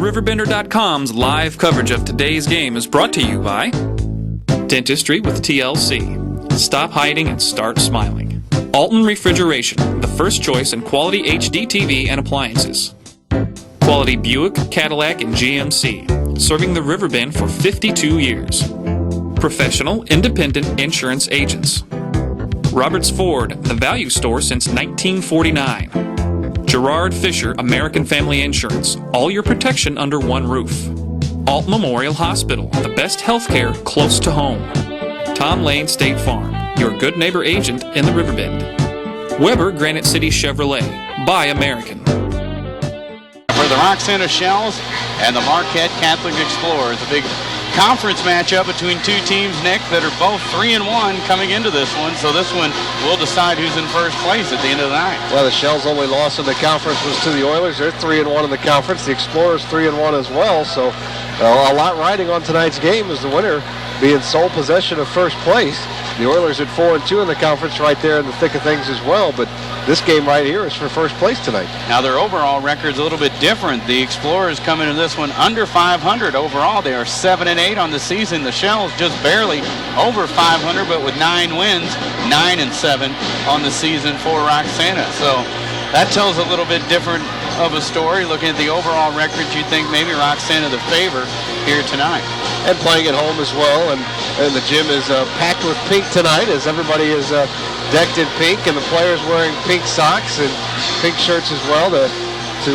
RiverBender.com's live coverage of today's game is brought to you by Dentistry with TLC. Stop hiding and start smiling. Alton Refrigeration, the first choice in quality HD TV and appliances. Quality Buick, Cadillac, and GMC, serving the Riverbend for 52 years. Professional, independent insurance agents. Roberts Ford, the value store since 1949. Gerard Fisher, American Family Insurance, all your protection under one roof. Alt Memorial Hospital, the best healthcare close to home. Tom Lane State Farm, your good neighbor agent in the Riverbend. Weber Granite City Chevrolet, buy American. For the Roxana Shells and the Marquette Catholic Explorers, a big conference matchup between two teams, Nick, that are both 3-1 coming into this one. So this one will decide who's in first place at the end of the night. Well, the Shells' only loss in the conference was to the Oilers. They're 3-1 in the conference. The Explorers 3-1 as well. So a lot riding on tonight's game as the winner being sole possession of first place. The Oilers at 4-2 in the conference, right there in the thick of things as well. But this game right here is for first place tonight. Now their overall record's a little bit different. The Explorers come into this one under 500 overall. They are 7-8 on the season. The Shells just barely over 500, but with 9 wins, 9-7 on the season for Roxana. So that tells a little bit different of a story. Looking at the overall records, you think maybe Roxana the favor here tonight. And playing at home as well, and the gym is packed with pink tonight as everybody is decked in pink, and the players wearing pink socks and pink shirts as well to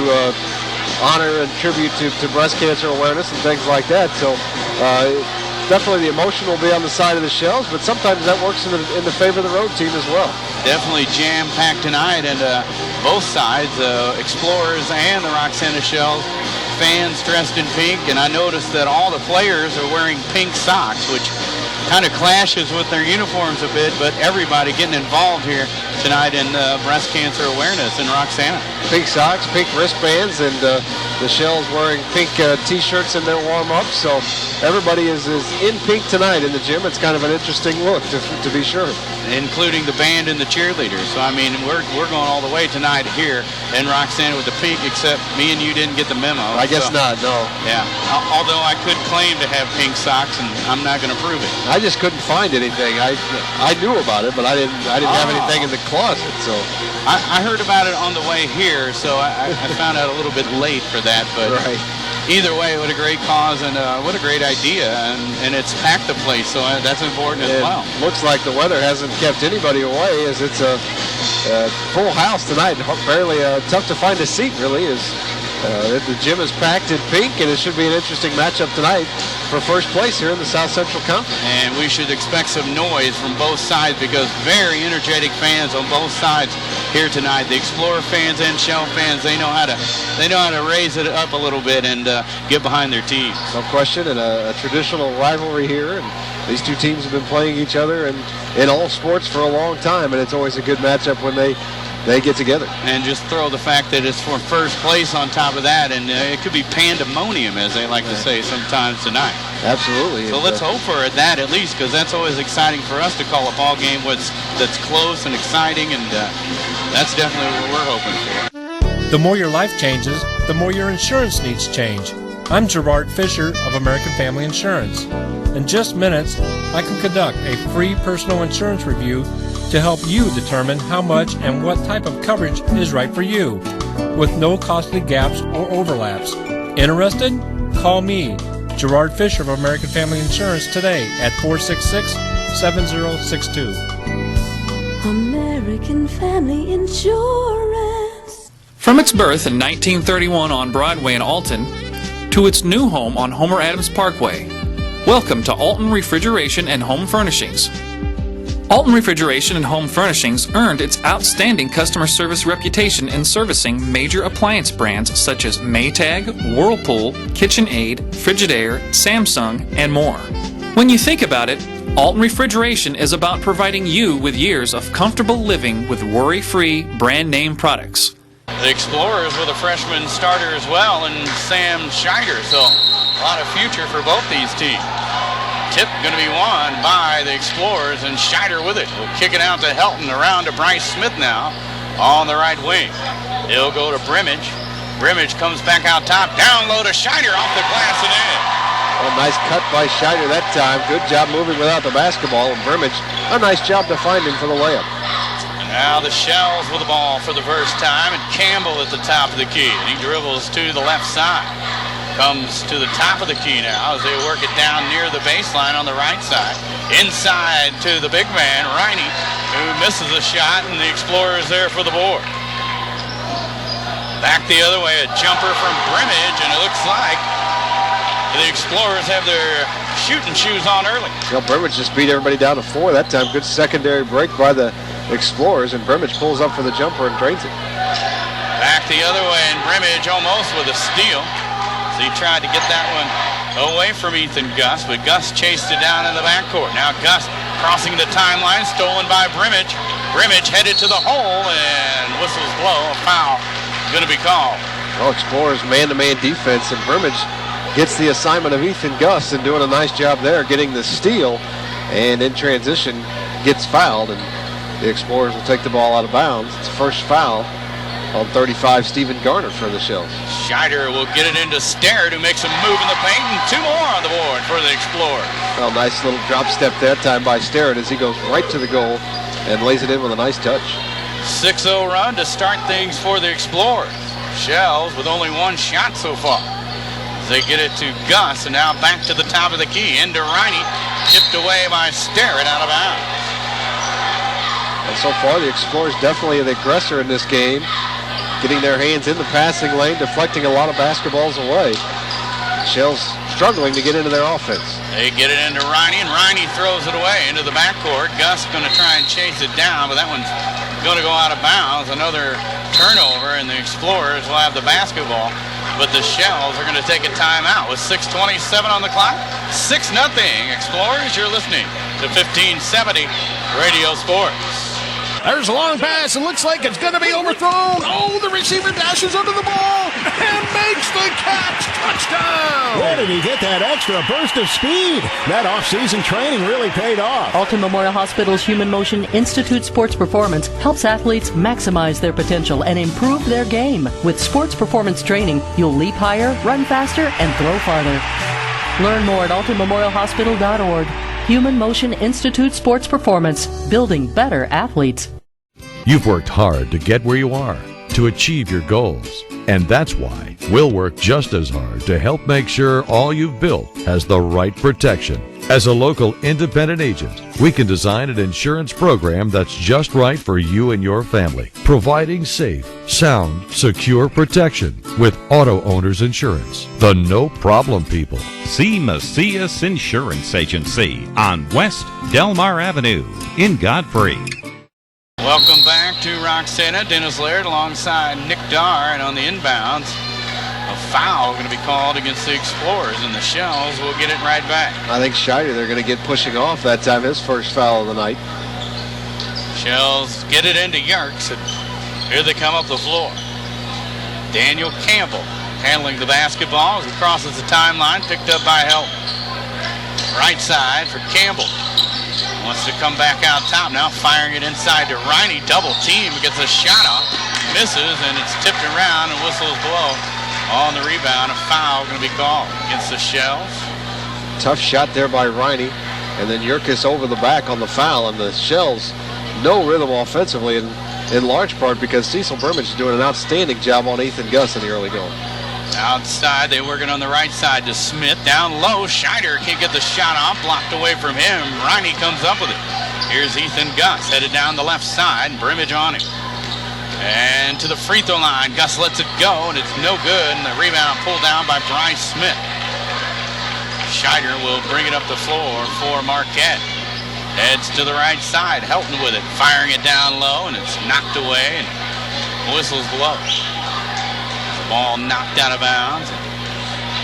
honor and tribute to breast cancer awareness and things like that. So definitely the emotion will be on the side of the Shells, but sometimes that works in the favor of the road team as well. Definitely jam-packed tonight, and both sides, Explorers and the Roxana Shells, fans dressed in pink, and I noticed that all the players are wearing pink socks, which kind of clashes with their uniforms a bit, but everybody getting involved here tonight in breast cancer awareness in Roxana. Pink socks, pink wristbands, and the Shells wearing pink T-shirts in their warm-ups, so everybody is in pink tonight in the gym. It's kind of an interesting look, to be sure. Including the band and the cheerleaders. So, I mean, we're going all the way tonight here in Roxana with the pink, except me and you didn't get the memo. I guess not, no. Yeah, although I could claim to have pink socks, and I'm not going to prove it. I just couldn't find anything. I knew about it, but I didn't have anything in the closet. So I heard about it on the way here, so I found out a little bit late for that. But right. Either way, what a great cause, and what a great idea, and it's packed the place, so that's important as well. Looks like the weather hasn't kept anybody away, as it's a full house tonight. Barely tough to find a seat, really, as the gym is packed in pink, and it should be an interesting matchup tonight for first place here in the South Central Conference. And we should expect some noise from both sides, because very energetic fans on both sides here tonight. The Explorer fans and Shell fans, they know how to raise it up a little bit and get behind their teams. No question, and a traditional rivalry here. And these two teams have been playing each other in all sports for a long time, and it's always a good matchup when they get together. And just throw the fact that it's for first place on top of that, and it could be pandemonium, as they like to say sometimes tonight. Absolutely. So let's hope for that at least, because that's always exciting for us to call a ball game that's close and exciting, and that's definitely what we're hoping for. The more your life changes, the more your insurance needs change. I'm Gerard Fisher of American Family Insurance. In just minutes, I can conduct a free personal insurance review to help you determine how much and what type of coverage is right for you, with no costly gaps or overlaps. Interested? Call me, Gerard Fisher of American Family Insurance, today at 466-7062. American Family Insurance. From its birth in 1931 on Broadway in Alton to its new home on Homer Adams Parkway, welcome to Alton Refrigeration and Home Furnishings. Alton Refrigeration and Home Furnishings earned its outstanding customer service reputation in servicing major appliance brands such as Maytag, Whirlpool, KitchenAid, Frigidaire, Samsung, and more. When you think about it, Alton Refrigeration is about providing you with years of comfortable living with worry-free brand-name products. The Explorers with a freshman starter as well, and Sam Scheider, so a lot of future for both these teams. Tip going to be won by the Explorers, and Scheider with it. We'll kick it out to Helton, around to Bryce Smith now on the right wing. He'll go to Brimage. Brimage comes back out top. Down low to Scheider off the glass and in. A nice cut by Scheider that time. Good job moving without the basketball. And Brimage, a nice job to find him for the layup. And now the Shells with the ball for the first time. And Campbell at the top of the key. And he dribbles to the left side. Comes to the top of the key now as they work it down near the baseline on the right side. Inside to the big man, Riney, who misses a shot, and the Explorers there for the board. Back the other way, a jumper from Brimage, and it looks like the Explorers have their shooting shoes on early. Well, Brimage just beat everybody down to 4 that time. Good secondary break by the Explorers, and Brimage pulls up for the jumper and drains it. Back the other way, and Brimage almost with a steal. So he tried to get that one away from Ethan Gus, but Gus chased it down in the backcourt. Now Gus crossing the timeline, stolen by Brimage. Brimage headed to the hole, and whistles blow. A foul going to be called. Well, Explorers man-to-man defense, and Brimage gets the assignment of Ethan Gus and doing a nice job there, getting the steal, and in transition gets fouled, and the Explorers will take the ball out of bounds. It's the first foul on 35, Stephen Garner for the Shells. Scheider will get it into Sterrett, who makes a move in the paint, and 2 more on the board for the Explorers. Well, nice little drop step that time by Sterrett as he goes right to the goal and lays it in with a nice touch. 6-0 run to start things for the Explorers. Shells with only 1 shot so far. They get it to Gus, and now back to the top of the key. Into Riney, tipped away by Sterrett out of bounds. And so far, the Explorers definitely the aggressor in this game, getting their hands in the passing lane, deflecting a lot of basketballs away. Shells struggling to get into their offense. They get it into Riney, and Riney throws it away into the backcourt. Gus going to try and chase it down, but that one's going to go out of bounds. Another turnover, and the Explorers will have the basketball. But the Shells are going to take a timeout with 6:27 on the clock. 6-0. Explorers, you're listening to 1570 Radio Sports. There's a long pass. It looks like it's going to be overthrown. Oh, the receiver dashes under the ball and makes the catch. Touchdown! Where did he get that extra burst of speed? That off-season training really paid off. Alton Memorial Hospital's Human Motion Institute Sports Performance helps athletes maximize their potential and improve their game. With sports performance training, you'll leap higher, run faster, and throw farther. Learn more at altonmemorialhospital.org. Human Motion Institute Sports Performance, building better athletes. You've worked hard to get where you are, to achieve your goals. And that's why we'll work just as hard to help make sure all you've built has the right protection. As a local independent agent, we can design an insurance program that's just right for you and your family, providing safe, sound, secure protection with Auto Owners Insurance, the no-problem people. See Macias Insurance Agency on West Delmar Avenue in Godfrey. Welcome back to Roxana. Dennis Laird alongside Nick Darr, and on the inbounds, a foul going to be called against the Explorers, and the Shells will get it right back. I think Scheider, they're going to get pushing off that time, his first foul of the night. Shells get it into Yerkes, and here they come up the floor. Daniel Campbell handling the basketball as he crosses the timeline, picked up by Helton. Right side for Campbell. Wants to come back out top now, firing it inside to Riney. Double team, gets a shot off, misses, and it's tipped around and whistles blow. On the rebound, a foul going to be called against the Shells. Tough shot there by Riney, and then Yerkes over the back on the foul, and the Shells no rhythm offensively, and in large part because Cecil Brimage is doing an outstanding job on Ethan Gus in the early going. Outside, they're working on the right side to Smith. Down low, Scheider can't get the shot off, blocked away from him. Riney comes up with it. Here's Ethan Gus, headed down the left side, Brimage on him. And to the free throw line, Gus lets it go, and it's no good, and the rebound pulled down by Bryce Smith. Scheider will bring it up the floor for Marquette. Heads to the right side, Helton with it, firing it down low, and it's knocked away, and whistles blow. The ball knocked out of bounds.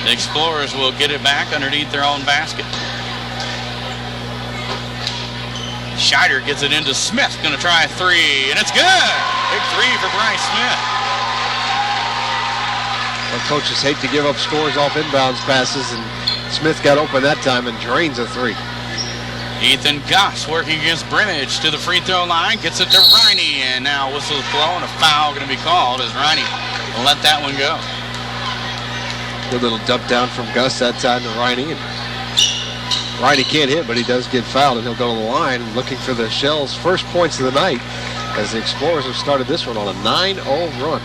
The Explorers will get it back underneath their own basket. Scheider gets it into Smith, going to try a three, and it's good! Big three for Bryce Smith. Well, coaches hate to give up scores off inbounds passes, and Smith got open that time and drains a three. Ethan Gus working against Brimage to the free throw line, gets it to Riney, and now whistles blown, a foul going to be called as Riney let that one go. Good little dump down from Gus that time to Riney. And Riney can't hit, but he does get fouled, and he'll go to the line looking for the Shells' first points of the night as the Explorers have started this one on a 9-0 run.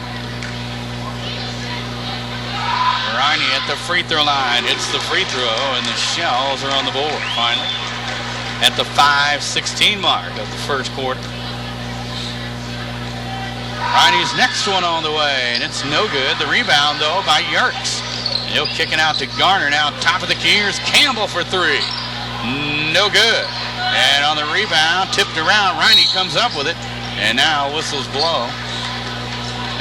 Riney at the free throw line hits the free throw, and the Shells are on the board finally at the 5:16 mark of the first quarter. Riney's next one on the way, and it's no good. The rebound, though, by Yerkes. He'll kick it out to Garner. Now top of the key. Here's Campbell for three. No good. And on the rebound, tipped around, Riney comes up with it. And now whistles blow.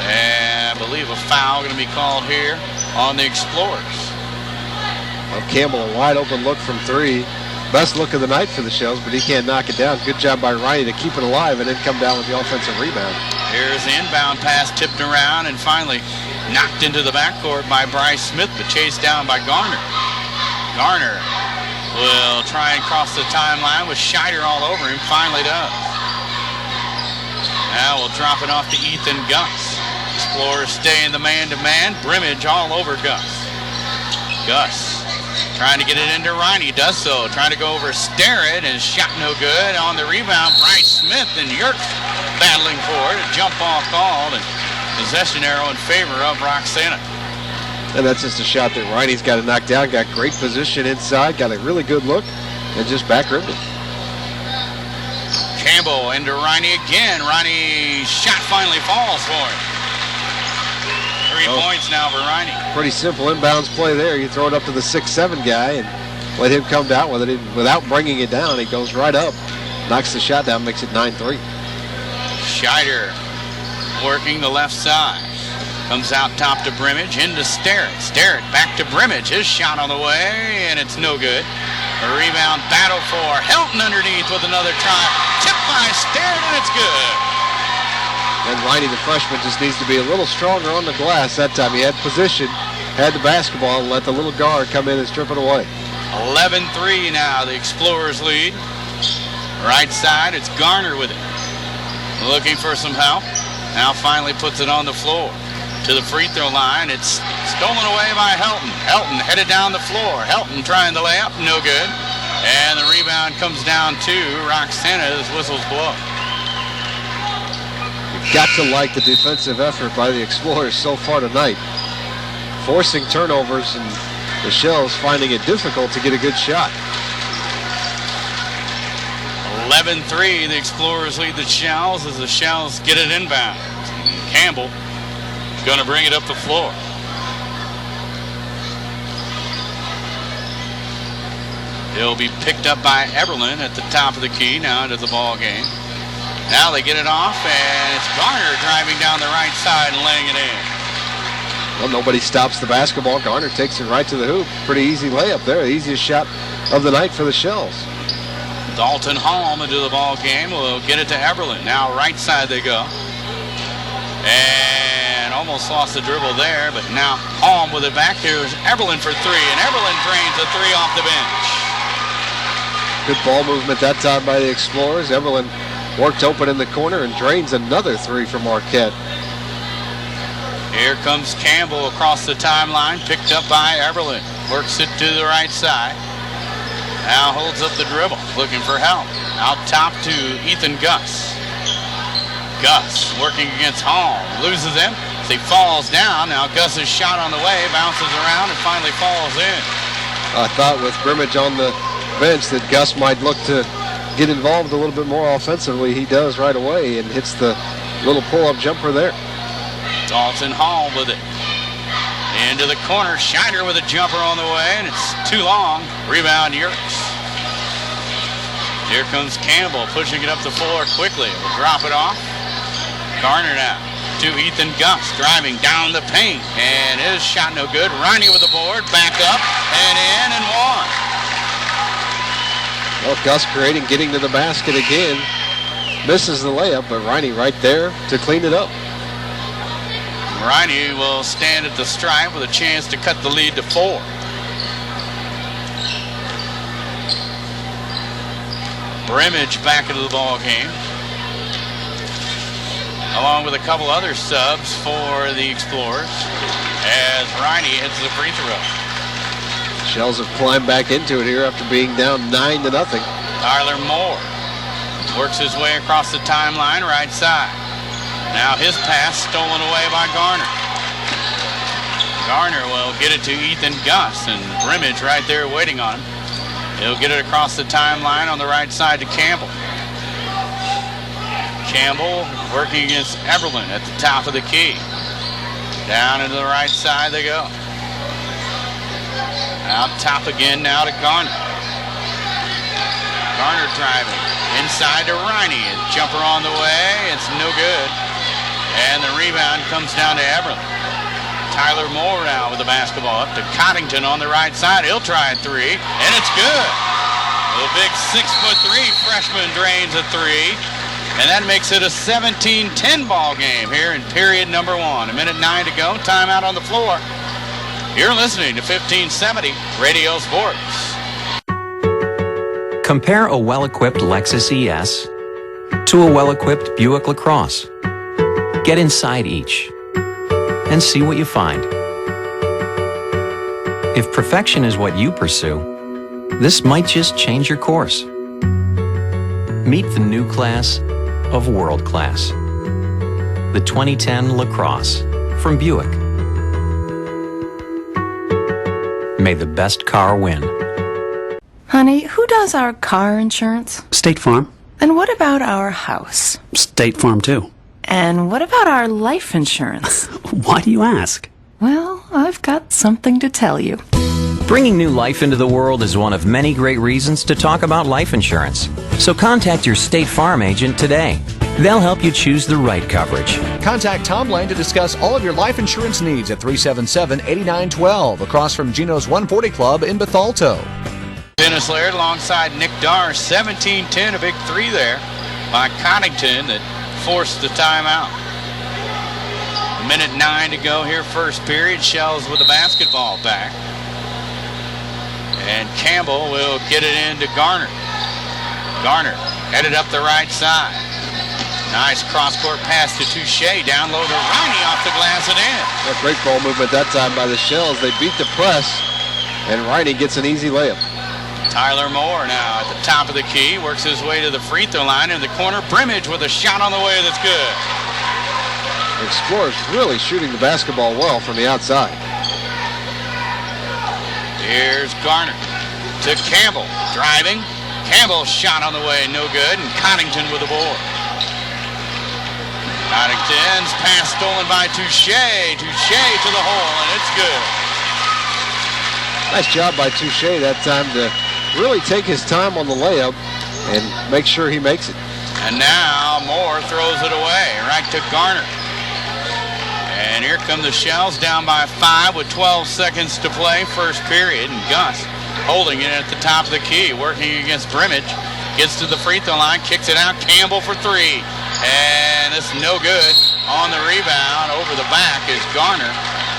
And I believe a foul going to be called here on the Explorers. Well, Campbell, a wide open look from three. Best look of the night for the Shells, but he can't knock it down. Good job by Riney to keep it alive and then come down with the offensive rebound. Here's the inbound pass tipped around and finally knocked into the backcourt by Bryce Smith, but chased down by Garner. Garner will try and cross the timeline with Scheider all over him. Finally does. Now we'll drop it off to Ethan Gus. Explorers stay in the man-to-man. Brimage all over Gus. Gus trying to get it into Riney. Does so. Trying to go over Starrett, and shot no good. On the rebound, Bryce Smith and Yerkes battling for it. A jump ball called, and possession arrow in favor of Roxana. And that's just a shot that Riney's got to knock down. Got great position inside. Got a really good look. And just back ribbed it. Campbell into Riney again. Riney's shot finally falls for him. 3 points now for Riney. Pretty simple inbounds play there. You throw it up to the 6'7" guy and let him come down with it. Without bringing it down, it goes right up. Knocks the shot down, makes it 9-3. Scheider working the left side. Comes out top to Brimage, into Starrett. Starrett back to Brimage. His shot on the way, and it's no good. A rebound battle for Helton underneath with another try. Tipped by Starrett, and it's good. And Riney, the freshman, just needs to be a little stronger on the glass that time. He had position, had the basketball, and let the little guard come in and strip it away. 11-3 now, the Explorers lead. Right side, it's Garner with it. Looking for some help. Now finally puts it on the floor. To the free throw line, it's stolen away by Helton. Helton headed down the floor. Helton trying the layup, no good. And the rebound comes down to Roxana as whistles blow. You've got to like the defensive effort by the Explorers so far tonight. Forcing turnovers and the Shells finding it difficult to get a good shot. 11-3, the Explorers lead the Shells as the Shells get it inbound. Campbell going to bring it up the floor. He'll be picked up by Eberlin at the top of the key now into the ball game. Now they get it off, and it's Garner driving down the right side and laying it in. Well, nobody stops the basketball. Garner takes it right to the hoop. Pretty easy layup there. The easiest shot of the night for the Shells. Dalton Holm into the ball game. Will get it to Eberlin. Now right side they go. And almost lost the dribble there, but now Holm with it back. Here's Eberlin for three, and Eberlin drains a three off the bench. Good ball movement that time by the Explorers. Eberlin worked open in the corner and drains another three from Marquette. Here comes Campbell across the timeline, picked up by Eberlin. Works it to the right side. Now holds up the dribble, looking for help. Out top to Ethan Gus. Gus working against Holm, loses him as he falls down. Now Gus's shot on the way, bounces around and finally falls in. I thought with Brimage on the bench that Gus might look to get involved a little bit more offensively. He does right away and hits the little pull-up jumper there. Dalton Hall with it. Into the corner, Scheider with a jumper on the way, and it's too long. Rebound, Yerkes. Here comes Campbell, pushing it up the floor quickly. Will drop it off. Garner now to Ethan Gus, driving down the paint, and his shot no good. Riney with the board, back up, and in, and one. Well, Gus creating, getting to the basket again. Misses the layup, but Riney right there to clean it up. Riney will stand at the stripe with a chance to cut the lead to 4. Brimage back into the ball game. along with a couple other subs for the Explorers as Riney hits the free throw. Shells have climbed back into it here after being down 9-0. Tyler Moore works his way across the timeline, right side. Now his pass stolen away by Garner. Garner will get it to Ethan Gus, and Brimage right there waiting on him. He'll get it across the timeline on the right side to Campbell. Campbell working against Everland at the top of the key. Down into the right side they go. Out top again now to Garner. Garner driving. Inside to Riney. Jumper on the way. It's no good. And the rebound comes down to Everland. Tyler Moore now with the basketball up to Cottington on the right side. He'll try a three, and it's good. The big 6'3" freshman drains a three, and that makes it a 17-10 ball game here in period number 1. 1:09 to go. Timeout on the floor. You're listening to 1570 Radio Sports. Compare a well-equipped Lexus ES to a well-equipped Buick LaCrosse. Get inside each and see what you find. If perfection is what you pursue, this might just change your course. Meet the new class of world class. The 2010 LaCrosse from Buick. May the best car win. Honey, who does our car insurance? State Farm. And what about our house? State Farm, too. And what about our life insurance? Why do you ask? Well, I've got something to tell you. Bringing new life into the world is one of many great reasons to talk about life insurance. So contact your State Farm agent today. They'll help you choose the right coverage. Contact Tom Lane to discuss all of your life insurance needs at 377-8912 across from Gino's 140 Club in Bethalto. Dennis Laird alongside Nick Darr. 17-10, a big three there by Cottington that forced the timeout. 1:09 to go here, first period. Shells with the basketball back. And Campbell will get it into Garner. Garner headed up the right side. Nice cross-court pass to Touche. Down low to Riney off the glass and in. A great ball movement that time by the Shells. They beat the press, and Riney gets an easy layup. Tyler Moore now at the top of the key, works his way to the free throw line in the corner. Brimage with a shot on the way that's good. The Explorers really shooting the basketball well from the outside. Here's Garner to Campbell, driving. Campbell's shot on the way, no good, and Cottington with the board. Cottington's pass stolen by Touche. Touche to the hole, and it's good. Nice job by Touche that time to really take his time on the layup and make sure he makes it. And now Moore throws it away, right to Garner. And here come the Shells down by 5 with 12 seconds to play, first period. And Gus holding it at the top of the key, working against Brimage. Gets to the free throw line, kicks it out. Campbell for three. And it's no good. On the rebound, over the back is Garner.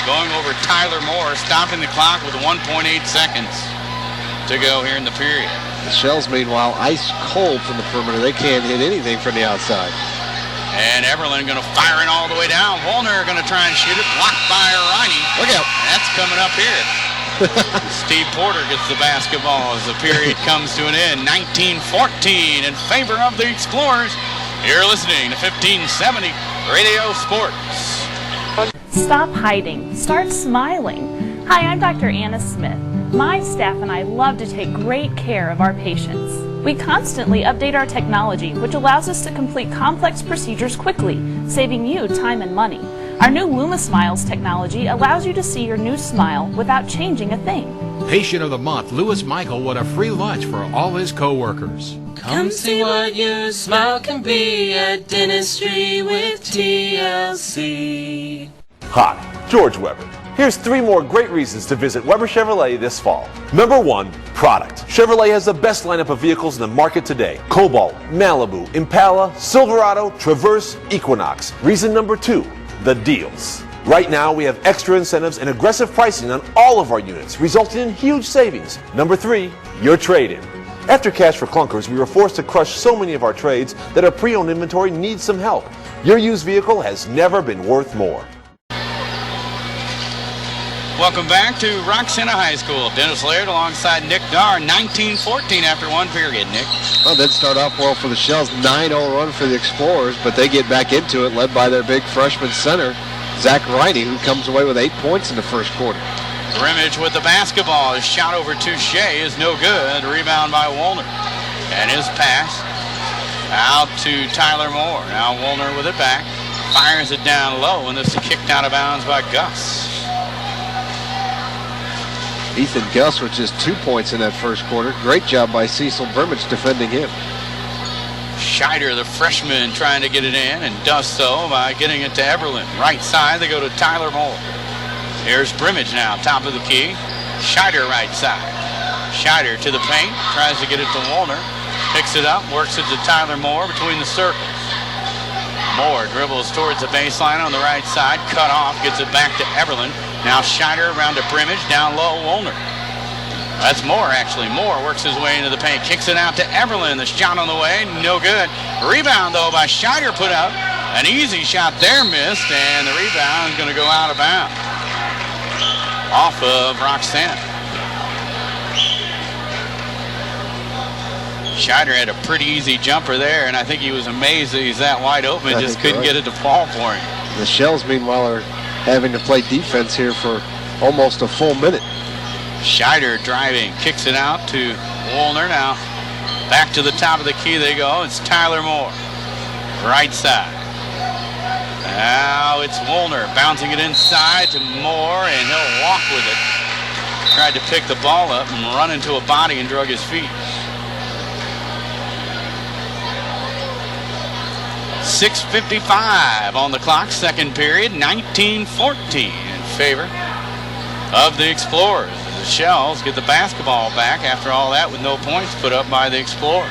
Going over Tyler Moore, stopping the clock with 1.8 seconds to go here in the period. The Shells, meanwhile, ice cold from the perimeter. They can't hit anything from the outside. And Everland going to fire it all the way down. Volner going to try and shoot it. Blocked by Riney. Look out. That's coming up here. Steve Porter gets the basketball as the period comes to an end. 19-14 in favor of the Explorers. You're listening to 1570 Radio Sports. Stop hiding. Start smiling. Hi, I'm Dr. Anna Smith. My staff and I love to take great care of our patients. We constantly update our technology, which allows us to complete complex procedures quickly, saving you time and money. Our new Luma Smiles technology allows you to see your new smile without changing a thing. Patient of the Month, Lewis Michael, won a free lunch for all his co-workers. Come see what your smile can be at Dentistry with TLC. Hi, George Weber. Here's 3 more great reasons to visit Weber Chevrolet this fall. Number 1, product. Chevrolet has the best lineup of vehicles in the market today. Cobalt, Malibu, Impala, Silverado, Traverse, Equinox. Reason number 2, the deals. Right now, we have extra incentives and aggressive pricing on all of our units, resulting in huge savings. Number 3, your trade-in. After Cash for Clunkers, we were forced to crush so many of our trades that our pre-owned inventory needs some help. Your used vehicle has never been worth more. Welcome back to Roxana High School. Dennis Laird alongside Nick Darr. 19-14 after one period, Nick. Well, didn't start off well for the Shells. 9-0 run for the Explorers, but they get back into it, led by their big freshman center, Zach Riney, who comes away with 8 points in the first quarter. Grimmage with the basketball. His shot over Touche is no good. Rebound by Woolner. And his pass out to Tyler Moore. Now Woolner with it back. Fires it down low, and this is kicked out of bounds by Gus. Ethan Gus with just 2 points in that first quarter. Great job by Cecil Burmich defending him. Scheider, the freshman, trying to get it in, and does so by getting it to Eberlin. Right side, they go to Tyler Moore. Here's Brimage now, top of the key. Scheider right side. Scheider to the paint, tries to get it to Woolner. Picks it up, works it to Tyler Moore between the circles. Moore dribbles towards the baseline on the right side, cut off, gets it back to Eberlin. Now Scheider around to Brimage, down low, Woolner. That's Moore, actually. Moore works his way into the paint, kicks it out to Eberlin. The shot on the way, no good. Rebound, though, by Scheider, put up. An easy shot there, missed, and the rebound is going to go out of bounds. Off of Roxana. Scheider had a pretty easy jumper there, and I think he was amazed that he's that wide open, just couldn't get it to fall for him. The Shells, meanwhile, are having to play defense here for almost a full minute. Scheider driving, kicks it out to Woolner. Now back to the top of the key they go. It's Tyler Moore, right side. Now it's Woolner bouncing it inside to Moore, and he'll walk with it. Tried to pick the ball up and run into a body and drug his feet. 6:55 on the clock, second period, 19-14 in favor of the Explorers. The Shells get the basketball back after all that with no points put up by the Explorers.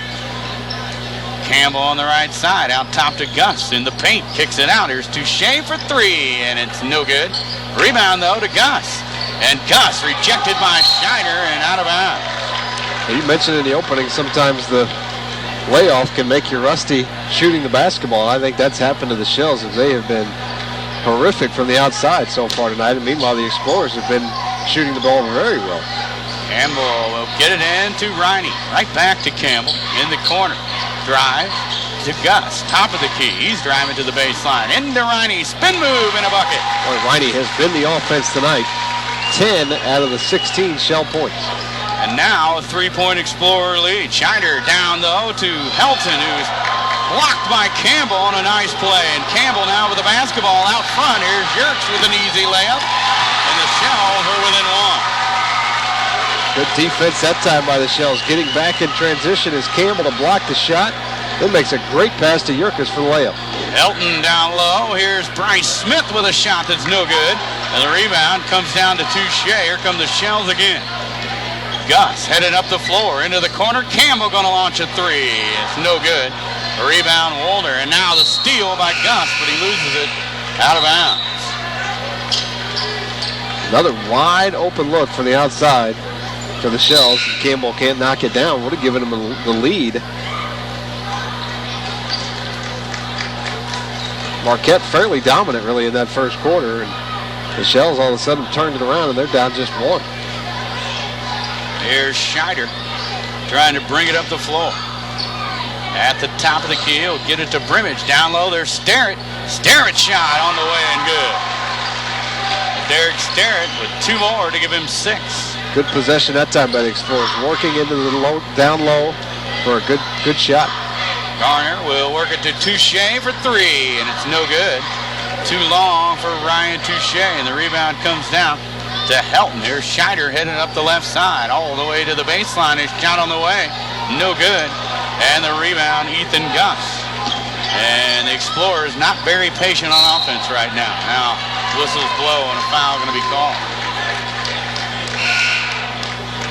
Campbell on the right side, out top to Gus in the paint, kicks it out. Here's Touche for three, and it's no good. Rebound, though, to Gus. And Gus rejected by Scheider and out of bounds. You mentioned in the opening sometimes the layoff can make you rusty shooting the basketball. I think that's happened to the Shells as they have been horrific from the outside so far tonight. And meanwhile, the Explorers have been shooting the ball very well. Campbell will get it in to Riney. Right back to Campbell in the corner. Drive to Gus, top of the key. He's driving to the baseline. Into Riney, spin move and a bucket. Boy, Riney has been the offense tonight. 10 out of the 16 Shell points. And now a three-point Explorer lead. Scheider down, though, to Helton, who's blocked by Campbell on a nice play. And Campbell now with the basketball out front. Here's Yerkes with an easy layup. And the Shells are within one. Good defense that time by the Shells. Getting back in transition is Campbell to block the shot. Then makes a great pass to Yerkes for the layup. Helton down low. Here's Bryce Smith with a shot that's no good. And the rebound comes down to Touche. Here come the Shells again. Gus headed up the floor into the corner. Campbell going to launch a three. It's no good. A rebound, Woolner. And now the steal by Gus, but he loses it out of bounds. Another wide open look from the outside for the Shells. Campbell can't knock it down. Would have given him the lead. Marquette fairly dominant really in that first quarter. And the Shells all of a sudden turned it around and they're down just one. Here's Scheider trying to bring it up the floor. At the top of the key, he'll get it to Brimage. Down low, there's Sterrett. Sterrett shot on the way and good. Derek Sterrett with two more to give him 6. Good possession that time by the Explorers. Working into the down low for a good shot. Garner will work it to Touche for 3, and it's no good. Too long for Ryan Touche, and the rebound comes down to Helton. Here's Scheider heading up the left side all the way to the baseline. His shot on the way, no good. And the rebound, Ethan Gus. And the Explorers not very patient on offense right now. Now whistles blow and a foul going to be called.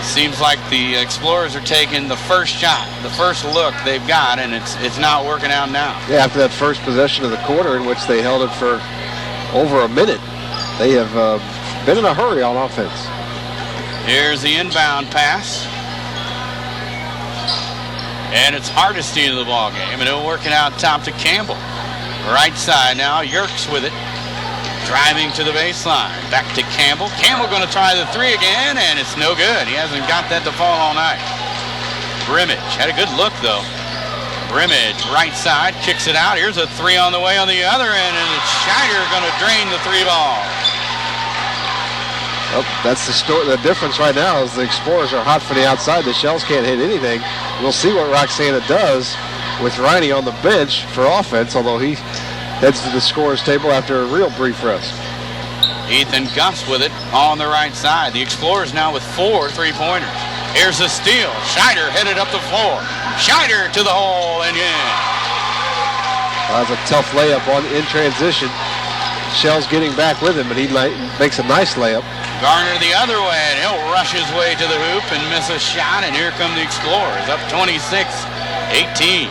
Seems like the Explorers are taking the first shot, the first look they've got, and it's not working out now. Yeah, after that first possession of the quarter in which they held it for over a minute, they have been in a hurry on offense. Here's the inbound pass. And it's Hardesty in the ball game, and it'll work it out top to Campbell. Right side now, Yerkes with it. Driving to the baseline. Back to Campbell. Campbell going to try the three again, and it's no good. He hasn't got that to fall all night. Brimage had a good look, though. Brimage, right side, kicks it out. Here's a three on the way on the other end, and it's Scheider going to drain the three ball. Well, that's the difference right now is the Explorers are hot for the outside. The Shells can't hit anything. We'll see what Roxana does with Riney on the bench for offense, although he heads to the scorer's table after a real brief rest. Ethan Gus with it on the right side. The Explorers now with 4 3-pointers. Here's a steal. Scheider headed up the floor. Scheider to the hole and in. That's a tough layup in transition. Shell's getting back with him, but he makes a nice layup. Garner the other way, and he'll rush his way to the hoop and miss a shot, and here come the Explorers, up 26-18.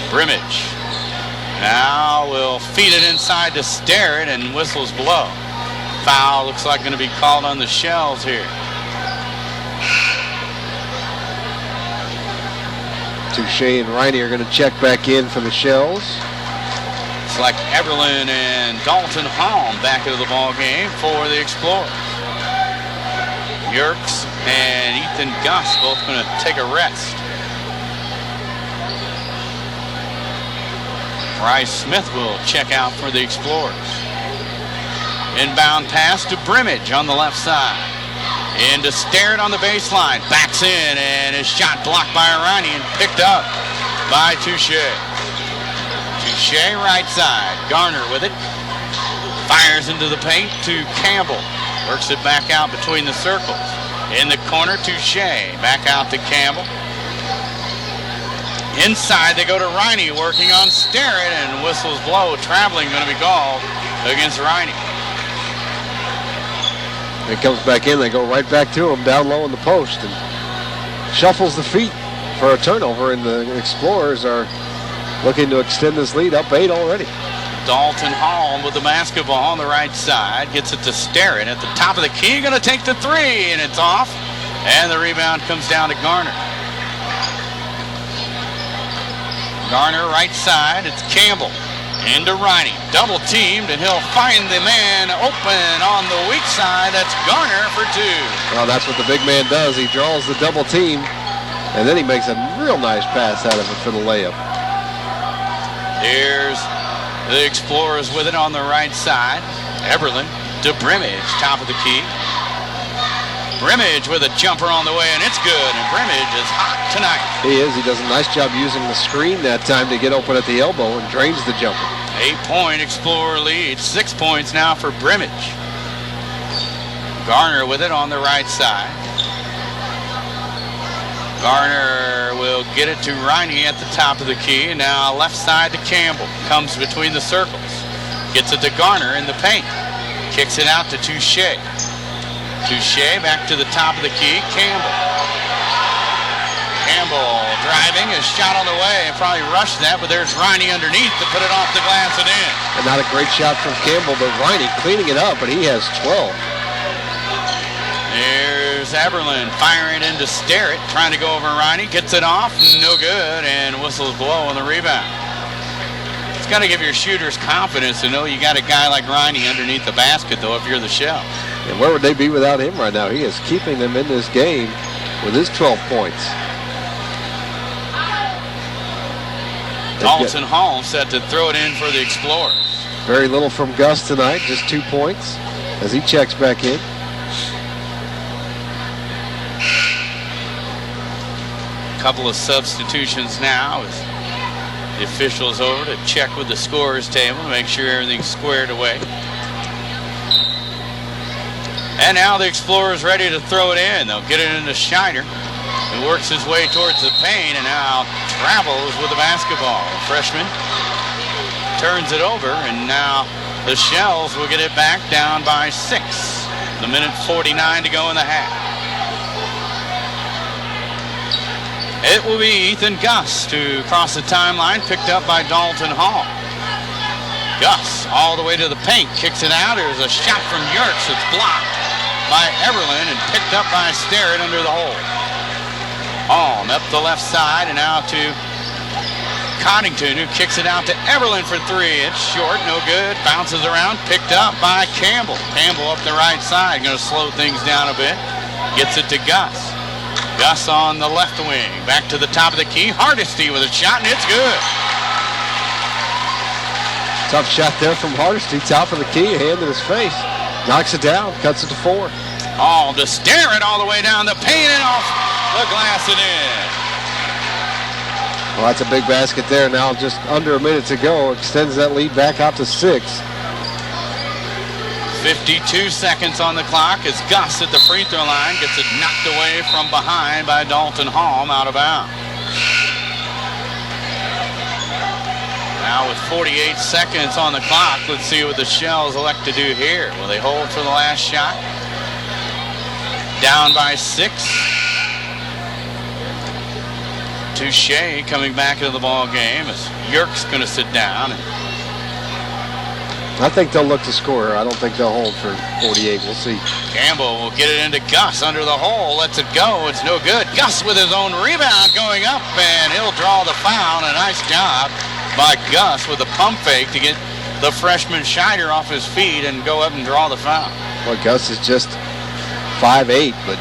Brimage now will feed it inside to Starrett, and whistles blow. Foul looks like going to be called on the Shells here. Touche and Riney are going to check back in for the Shells. It's like Eberlin and Dalton Halm back into the ball game for the Explorers. Yerkes and Ethan Gus both going to take a rest. Bryce Smith will check out for the Explorers. Inbound pass to Brimage on the left side. Into Starrett on the baseline. Backs in, and his shot blocked by Riney and picked up by Touche. Touche right side. Garner with it. Fires into the paint to Campbell. Works it back out between the circles. In the corner, Touche. Back out to Campbell. Inside, they go to Riney, working on Starrett, and whistles blow. Traveling going to be called against Riney. It comes back in. They go right back to him down low in the post and shuffles the feet for a turnover, and the Explorers are looking to extend this lead up 8 already. Dalton Hall with the basketball on the right side. Gets it to Starrett at the top of the key. Going to take the three, and it's off. And the rebound comes down to Garner. Garner right side. It's Campbell. Into Riney. Double teamed, and he'll find the man open on the weak side. That's Garner for 2. Well, that's what the big man does. He draws the double team, and then he makes a real nice pass out of it for the layup. Here's the Explorers with it on the right side. Eberlin to Brimage, top of the key. Brimage with a jumper on the way, and it's good. And Brimage is hot tonight. He is. He does a nice job using the screen that time to get open at the elbow and drains the jumper. 8-point Explorer lead. 6 points now for Brimage. Garner with it on the right side. Garner will get it to Riney at the top of the key. Now left side to Campbell. Comes between the circles. Gets it to Garner in the paint. Kicks it out to Touche. Touche back to the top of the key. Campbell. Campbell driving. A shot on the way. Probably rushed that, but there's Riney underneath to put it off the glass and in. And not a great shot from Campbell, but Riney cleaning it up, but he has 12. There's Eberlin firing into Starrett, trying to go over Riney. Gets it off, no good, and whistles blow on the rebound. It's got to give your shooters confidence to know you got a guy like Riney underneath the basket, though, if you're the Shell. And where would they be without him right now? He is keeping them in this game with his 12 points. Dalton Hall set to throw it in for the Explorers. Very little from Gus tonight, just 2 points as he checks back in. Couple of substitutions now as the officials over to check with the scorer's table to make sure everything's squared away. And now the Explorers ready to throw it in. They'll get it into Scheider, who works his way towards the paint and now travels with the basketball. The freshman turns it over, and now the Shells will get it back down by 6. The minute 49 to go in the half. It will be Ethan Gus to cross the timeline, picked up by Dalton Hall. Gus all the way to the paint, kicks it out. There's a shot from Yerkes that's blocked by Eberlin and picked up by Starrett under the hole. Hall up the left side, and now to Coddington, who kicks it out to Everland for three. It's short, no good. Bounces around, picked up by Campbell. Campbell up the right side, going to slow things down a bit. Gets it to Gus. Gus on the left wing. Back to the top of the key. Hardesty with a shot, and it's good. Tough shot there from Hardesty. Top of the key, hand in his face. Knocks it down, cuts it to 4. Hall to stare it all the way down the paint and off the glass and in. Well, that's a big basket there. Now just under a minute to go. Extends that lead back out to 6. 52 seconds on the clock as Gus at the free throw line gets it knocked away from behind by Dalton Hall, out of bounds. Now with 48 seconds on the clock, let's see what the Shells elect to do here. Will they hold for the last shot? Down by 6. Touche coming back into the ball game as Yerk's going to sit down. I think they'll look to score. I don't think they'll hold for 48. We'll see. Campbell will get it into Gus under the hole. Lets it go. It's no good. Gus with his own rebound going up, and he'll draw the foul. A nice job by Gus with a pump fake to get the freshman Scheider off his feet and go up and draw the foul. Well, Gus is just 5'8", but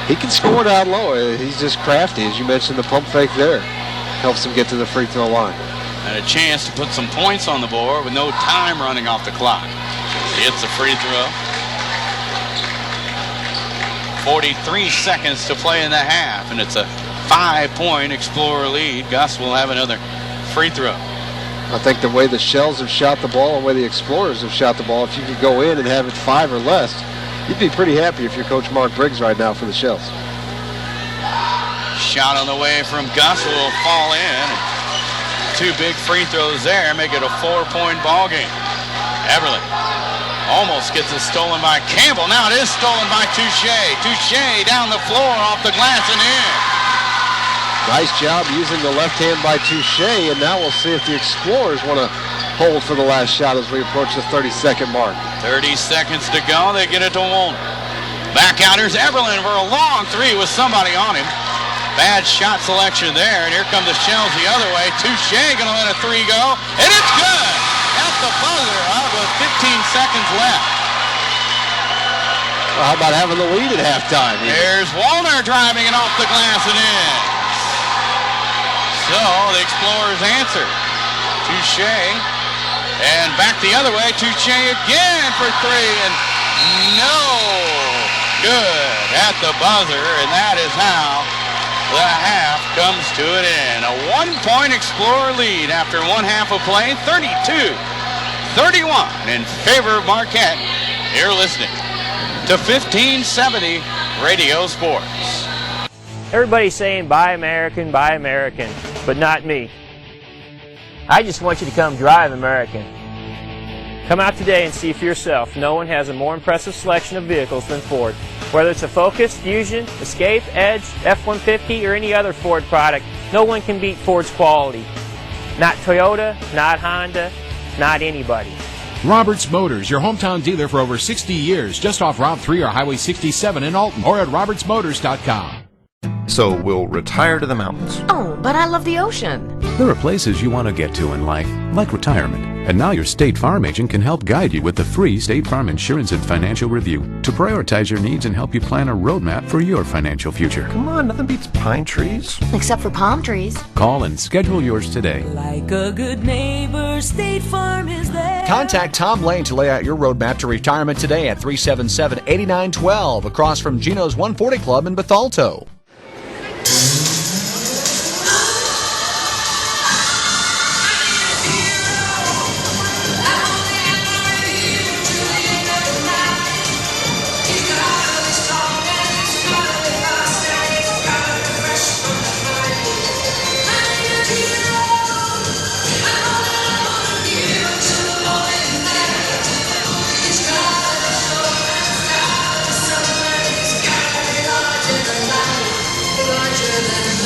he can score down low. He's just crafty. As you mentioned, the pump fake there helps him get to the free throw line. And a chance to put some points on the board with no time running off the clock. He hits the free throw. 43 seconds to play in the half, and it's a 5-point Explorer lead. Gus will have another free throw. I think the way the Shells have shot the ball and the way the Explorers have shot the ball, if you could go in and have it 5 or less, you'd be pretty happy if you're Coach Mark Briggs right now for the Shells. Shot on the way from Gus will fall in. 2 big free throws there, make it a 4-point ball game. Everly almost gets it stolen by Campbell. Now it is stolen by Touche. Touche down the floor off the glass and in. Nice job using the left hand by Touche, and now we'll see if the Explorers want to hold for the last shot as we approach the 30-second mark. 30 seconds to go. They get it to Woolner. Back out, here's Everland for a long 3 with somebody on him. Bad shot selection there, and here come the Shells the other way. Touche going to let a 3 go, and it's good! At the buzzer with 15 seconds left. Well, how about having the lead at halftime? There's Woolner driving it off the glass and in. So the Explorers answer. Touche, and back the other way. Touche again for 3, and no good at the buzzer, and that is how the half comes to an end. A 1-point Explorer lead after one half of play, 32-31 in favor of Marquette. You're listening to 1570 Radio Sports. Everybody's saying buy American, but not me. I just want you to come drive American. Come out today and see for yourself. No one has a more impressive selection of vehicles than Ford. Whether it's a Focus, Fusion, Escape, Edge, F-150, or any other Ford product, no one can beat Ford's quality. Not Toyota, not Honda, not anybody. Roberts Motors, your hometown dealer for over 60 years, just off Route 3 or Highway 67 in Alton, or at RobertsMotors.com. So we'll retire to the mountains. Oh, but I love the ocean. There are places you want to get to in life, like retirement. And now your State Farm agent can help guide you with the free State Farm Insurance and Financial Review to prioritize your needs and help you plan a roadmap for your financial future. Come on, nothing beats pine trees. Except for palm trees. Call and schedule yours today. Like a good neighbor, State Farm is there. Contact Tom Lane to lay out your roadmap to retirement today at 377-8912 across from Gino's 140 Club in Bethalto. Larger than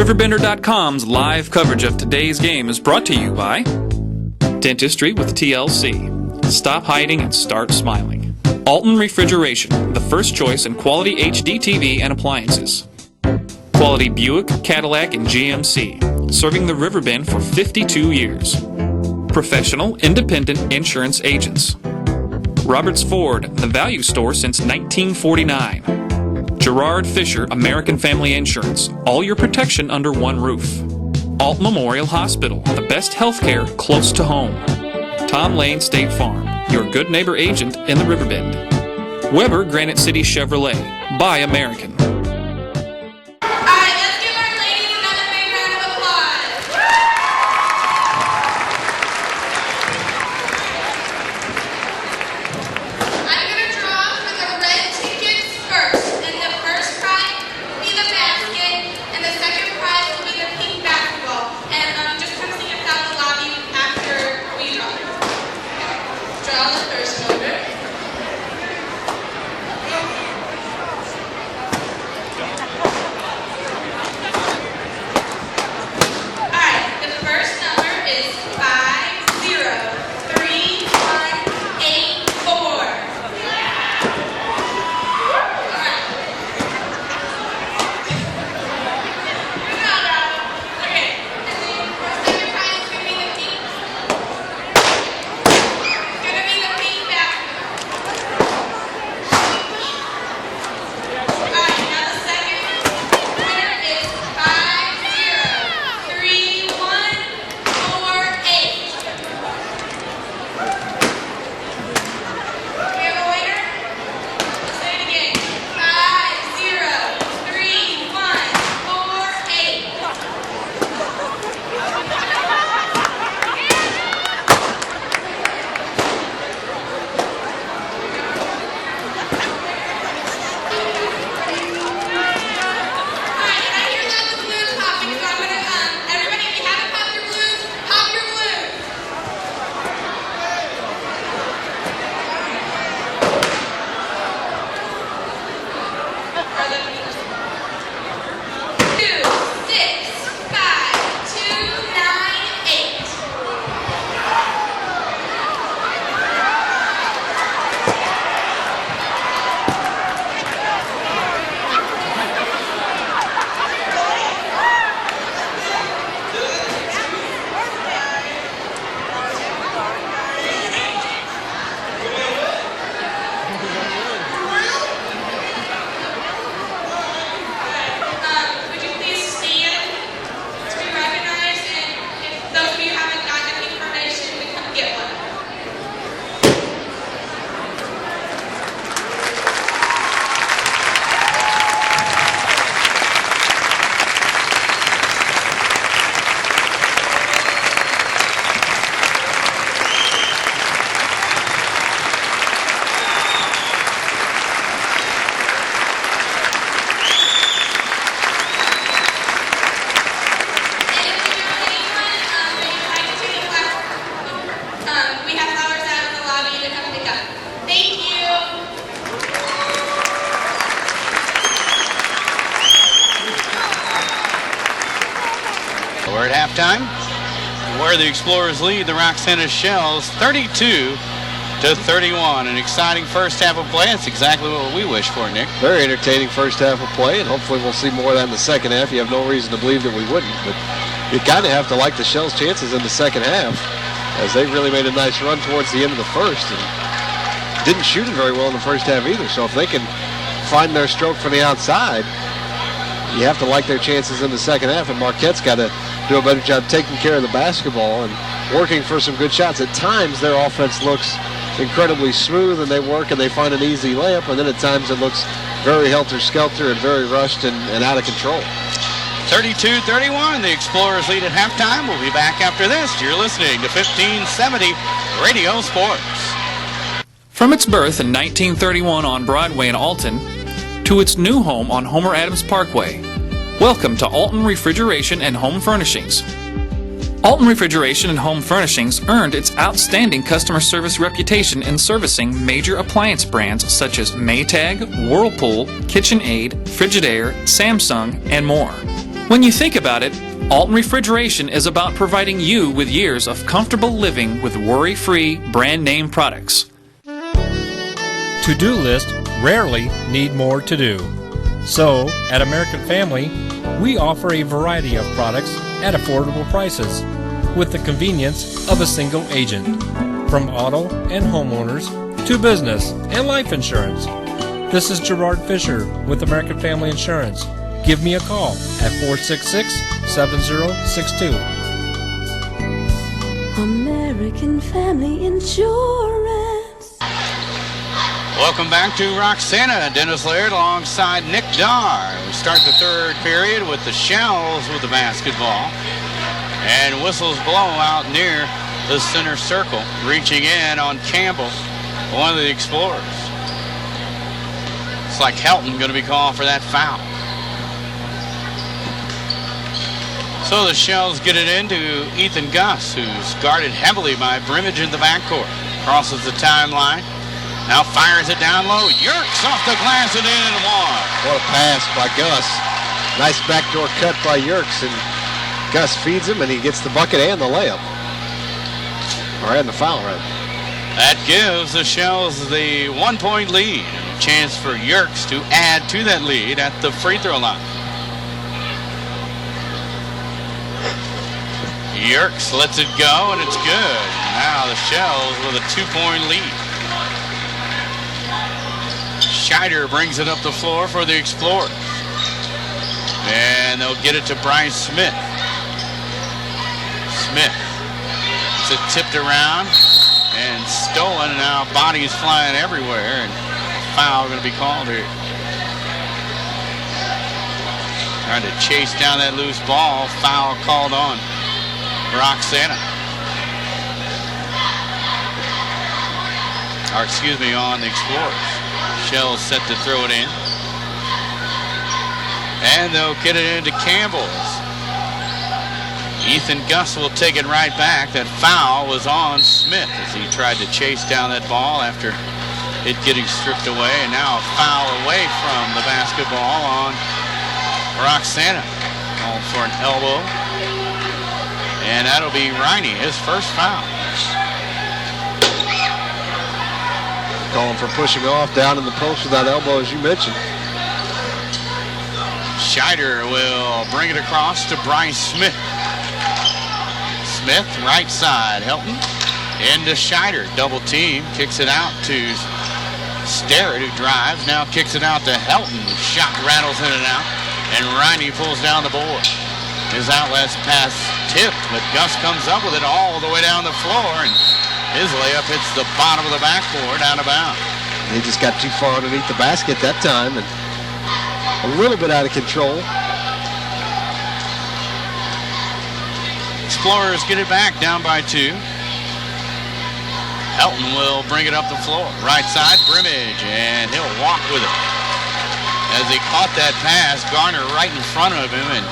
RiverBender.com's live coverage of today's game is brought to you by Dentistry with TLC. Stop hiding and start smiling. Alton Refrigeration, the first choice in quality HD TV and appliances. Quality Buick, Cadillac, and GMC, serving the Riverbend for 52 years. Professional, independent insurance agents. Roberts Ford, the value store since 1949. Gerard Fisher, American Family Insurance, all your protection under one roof. Alt Memorial Hospital, the best healthcare close to home. Tom Lane State Farm, your good neighbor agent in the Riverbend. Weber Granite City Chevrolet, buy American. We're at halftime, where the Explorers lead the Roxana Shells 32-31. An exciting first half of play. That's exactly what we wish for, Nick. Very entertaining first half of play, and hopefully we'll see more of that in the second half. You have no reason to believe that we wouldn't, but you kind of have to like the Shells' chances in the second half, as they really made a nice run towards the end of the first and didn't shoot it very well in the first half either. So if they can find their stroke from the outside, you have to like their chances in the second half, and Marquette's got to do a better job taking care of the basketball and working for some good shots. At times, their offense looks incredibly smooth, and they work and they find an easy layup, and then at times it looks very helter-skelter and very rushed and out of control. 32-31, the Explorers lead at halftime. We'll be back after this. You're listening to 1570 Radio Sports. From its birth in 1931 on Broadway in Alton to its new home on Homer Adams Parkway, welcome to Alton Refrigeration and Home Furnishings. Alton Refrigeration and Home Furnishings earned its outstanding customer service reputation in servicing major appliance brands such as Maytag, Whirlpool, KitchenAid, Frigidaire, Samsung, and more. When you think about it, Alton Refrigeration is about providing you with years of comfortable living with worry-free brand name products. To-do lists rarely need more to do. So, at American Family, we offer a variety of products at affordable prices with the convenience of a single agent. From auto and homeowners to business and life insurance. This is Gerard Fisher with American Family Insurance. Give me a call at 466-7062. American Family Insurance. Welcome back to Roxana. Dennis Laird alongside Nick Darr. We start the third period with the Shells with the basketball. And whistles blow out near the center circle. Reaching in on Campbell, one of the Explorers. It's like Helton going to be called for that foul. So the Shells get it into Ethan Gus, who's guarded heavily by Brimage in the backcourt. Crosses the timeline. Now fires it down low. Yerkes off the glass and in and one. What a pass by Gus. Nice backdoor cut by Yerkes, and Gus feeds him, and he gets the bucket and the layup. Or and the foul, right? That gives the Shells the 1-point lead. And a chance for Yerkes to add to that lead at the free throw line. Yerkes lets it go, and it's good. Now the Shells with a 2-point lead. Scheider brings it up the floor for the Explorers. And they'll get it to Bryce Smith. Smith. It's it tipped around and stolen. Now bodies flying everywhere, and foul going to be called here. Trying to chase down that loose ball. Foul called on Roxana. Or excuse me, on the Explorers. Shells set to throw it in. And they'll get it into Campbell's. Ethan Gus will take it right back. That foul was on Smith as he tried to chase down that ball after it getting stripped away. And now a foul away from the basketball on Roxana. Called for an elbow. And that'll be Riney, his first foul. Calling for pushing off down in the post with that elbow, as you mentioned. Scheider will bring it across to Bryce Smith. Smith, right side, Helton. Into Scheider, double team, kicks it out to Sterrett, who drives, now kicks it out to Helton. Shot rattles in and out, and Riney pulls down the board. His outlet pass tipped, but Gus comes up with it all the way down the floor, and his layup hits the bottom of the backboard out of bounds. He just got too far underneath the basket that time, and a little bit out of control. Explorers get it back, down by 2. Helton will bring it up the floor. Right side, Brimage, and he'll walk with it. As he caught that pass, Garner right in front of him, and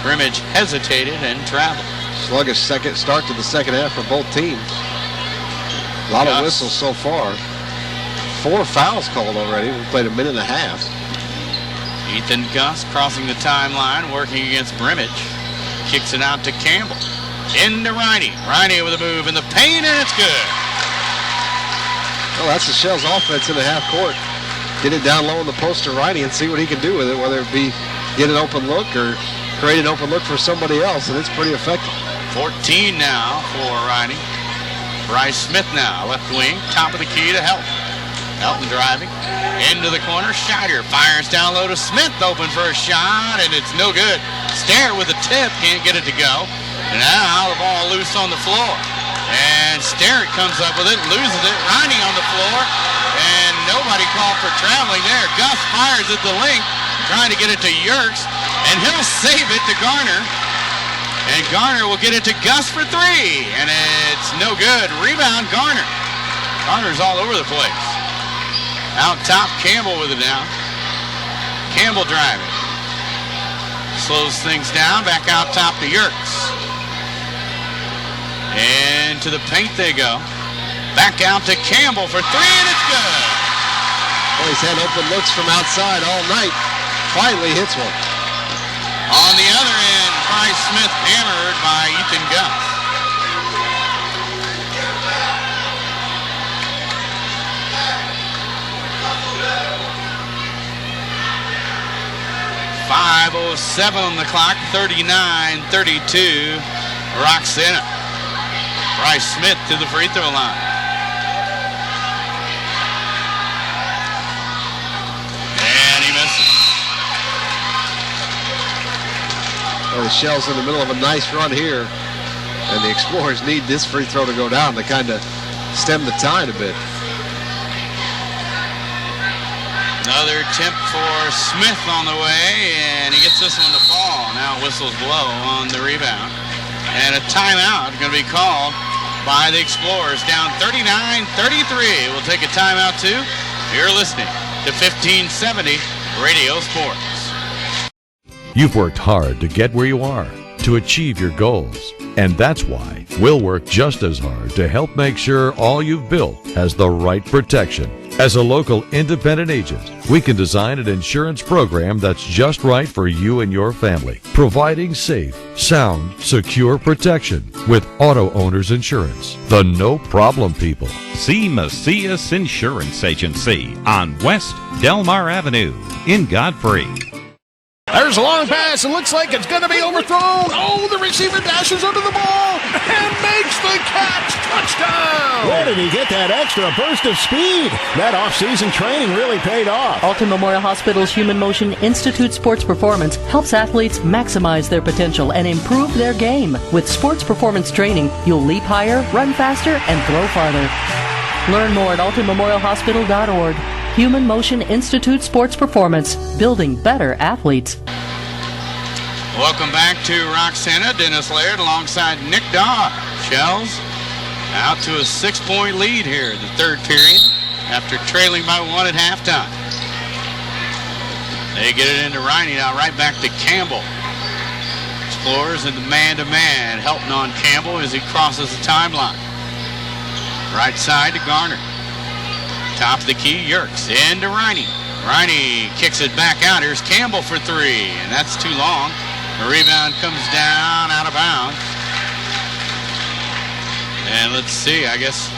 Brimage hesitated and traveled. Sluggish second start to the second half for both teams. A lot of whistles so far. 4 fouls called already. We played a minute and a half. Ethan Gus crossing the timeline, working against Brimage. Kicks it out to Campbell. Into Riney. Riney with a move in the paint, and it's good. Well, that's the Shells offense in the half court. Get it down low in the post to Riney and see what he can do with it, whether it be get an open look or create an open look for somebody else, and it's pretty effective. 14 now for Riney. Bryce Smith now, left wing, top of the key to Helton. Helton driving into the corner. Scheider fires down low to Smith, open for a shot, and it's no good. Sterrett with a tip, can't get it to go. And now the ball loose on the floor. And Sterrett comes up with it, loses it. Riney on the floor, and nobody called for traveling there. Gus fires at the length, trying to get it to Yerkes, and he'll save it to Garner. And Garner will get it to Gus for 3, and it's no good. Rebound, Garner. Garner's all over the place. Out top, Campbell with it now. Campbell driving. Slows things down, back out top to Yerkes. And to the paint they go. Back out to Campbell for 3, and it's good. Well, he's had open looks from outside all night. Finally hits one. On the other end, Bryce Smith hammered by Ethan Gus. .507 on the clock, 39-32, Roxana. Bryce Smith to the free throw line. And he misses. Well, the Shells in the middle of a nice run here, and the Explorers need this free throw to go down to kind of stem the tide a bit. Another attempt for Smith on the way, and he gets this one to fall. Now whistles blow on the rebound. And a timeout going to be called by the Explorers, down 39-33. We'll take a timeout too. You're listening to 1570 Radio Sports. You've worked hard to get where you are, to achieve your goals. And that's why we'll work just as hard to help make sure all you've built has the right protection. As a local independent agent, we can design an insurance program that's just right for you and your family, providing safe, sound, secure protection with Auto Owners Insurance, the no-problem people. See Macias Insurance Agency on West Delmar Avenue in Godfrey. There's a long pass. It looks like it's going to be overthrown. Oh, the receiver dashes under the ball and makes the catch. Touchdown! Where did he get that extra burst of speed? That off-season training really paid off. Alton Memorial Hospital's Human Motion Institute Sports Performance helps athletes maximize their potential and improve their game. With sports performance training, you'll leap higher, run faster, and throw farther. Learn more at altonmemorialhospital.org. Human Motion Institute Sports Performance, building better athletes. Welcome back to Roxana. Dennis Laird alongside Nick Daw. Shells out to a 6-point lead here in the third period after trailing by 1 at halftime. They get it into Riney now, right back to Campbell. Explorers in the man-to-man, helping on Campbell as he crosses the timeline. Right side to Garner. Top of the key, Yerkes into Riney. Riney kicks it back out. Here's Campbell for three, and that's too long. The rebound comes down out of bounds. And let's see, I guess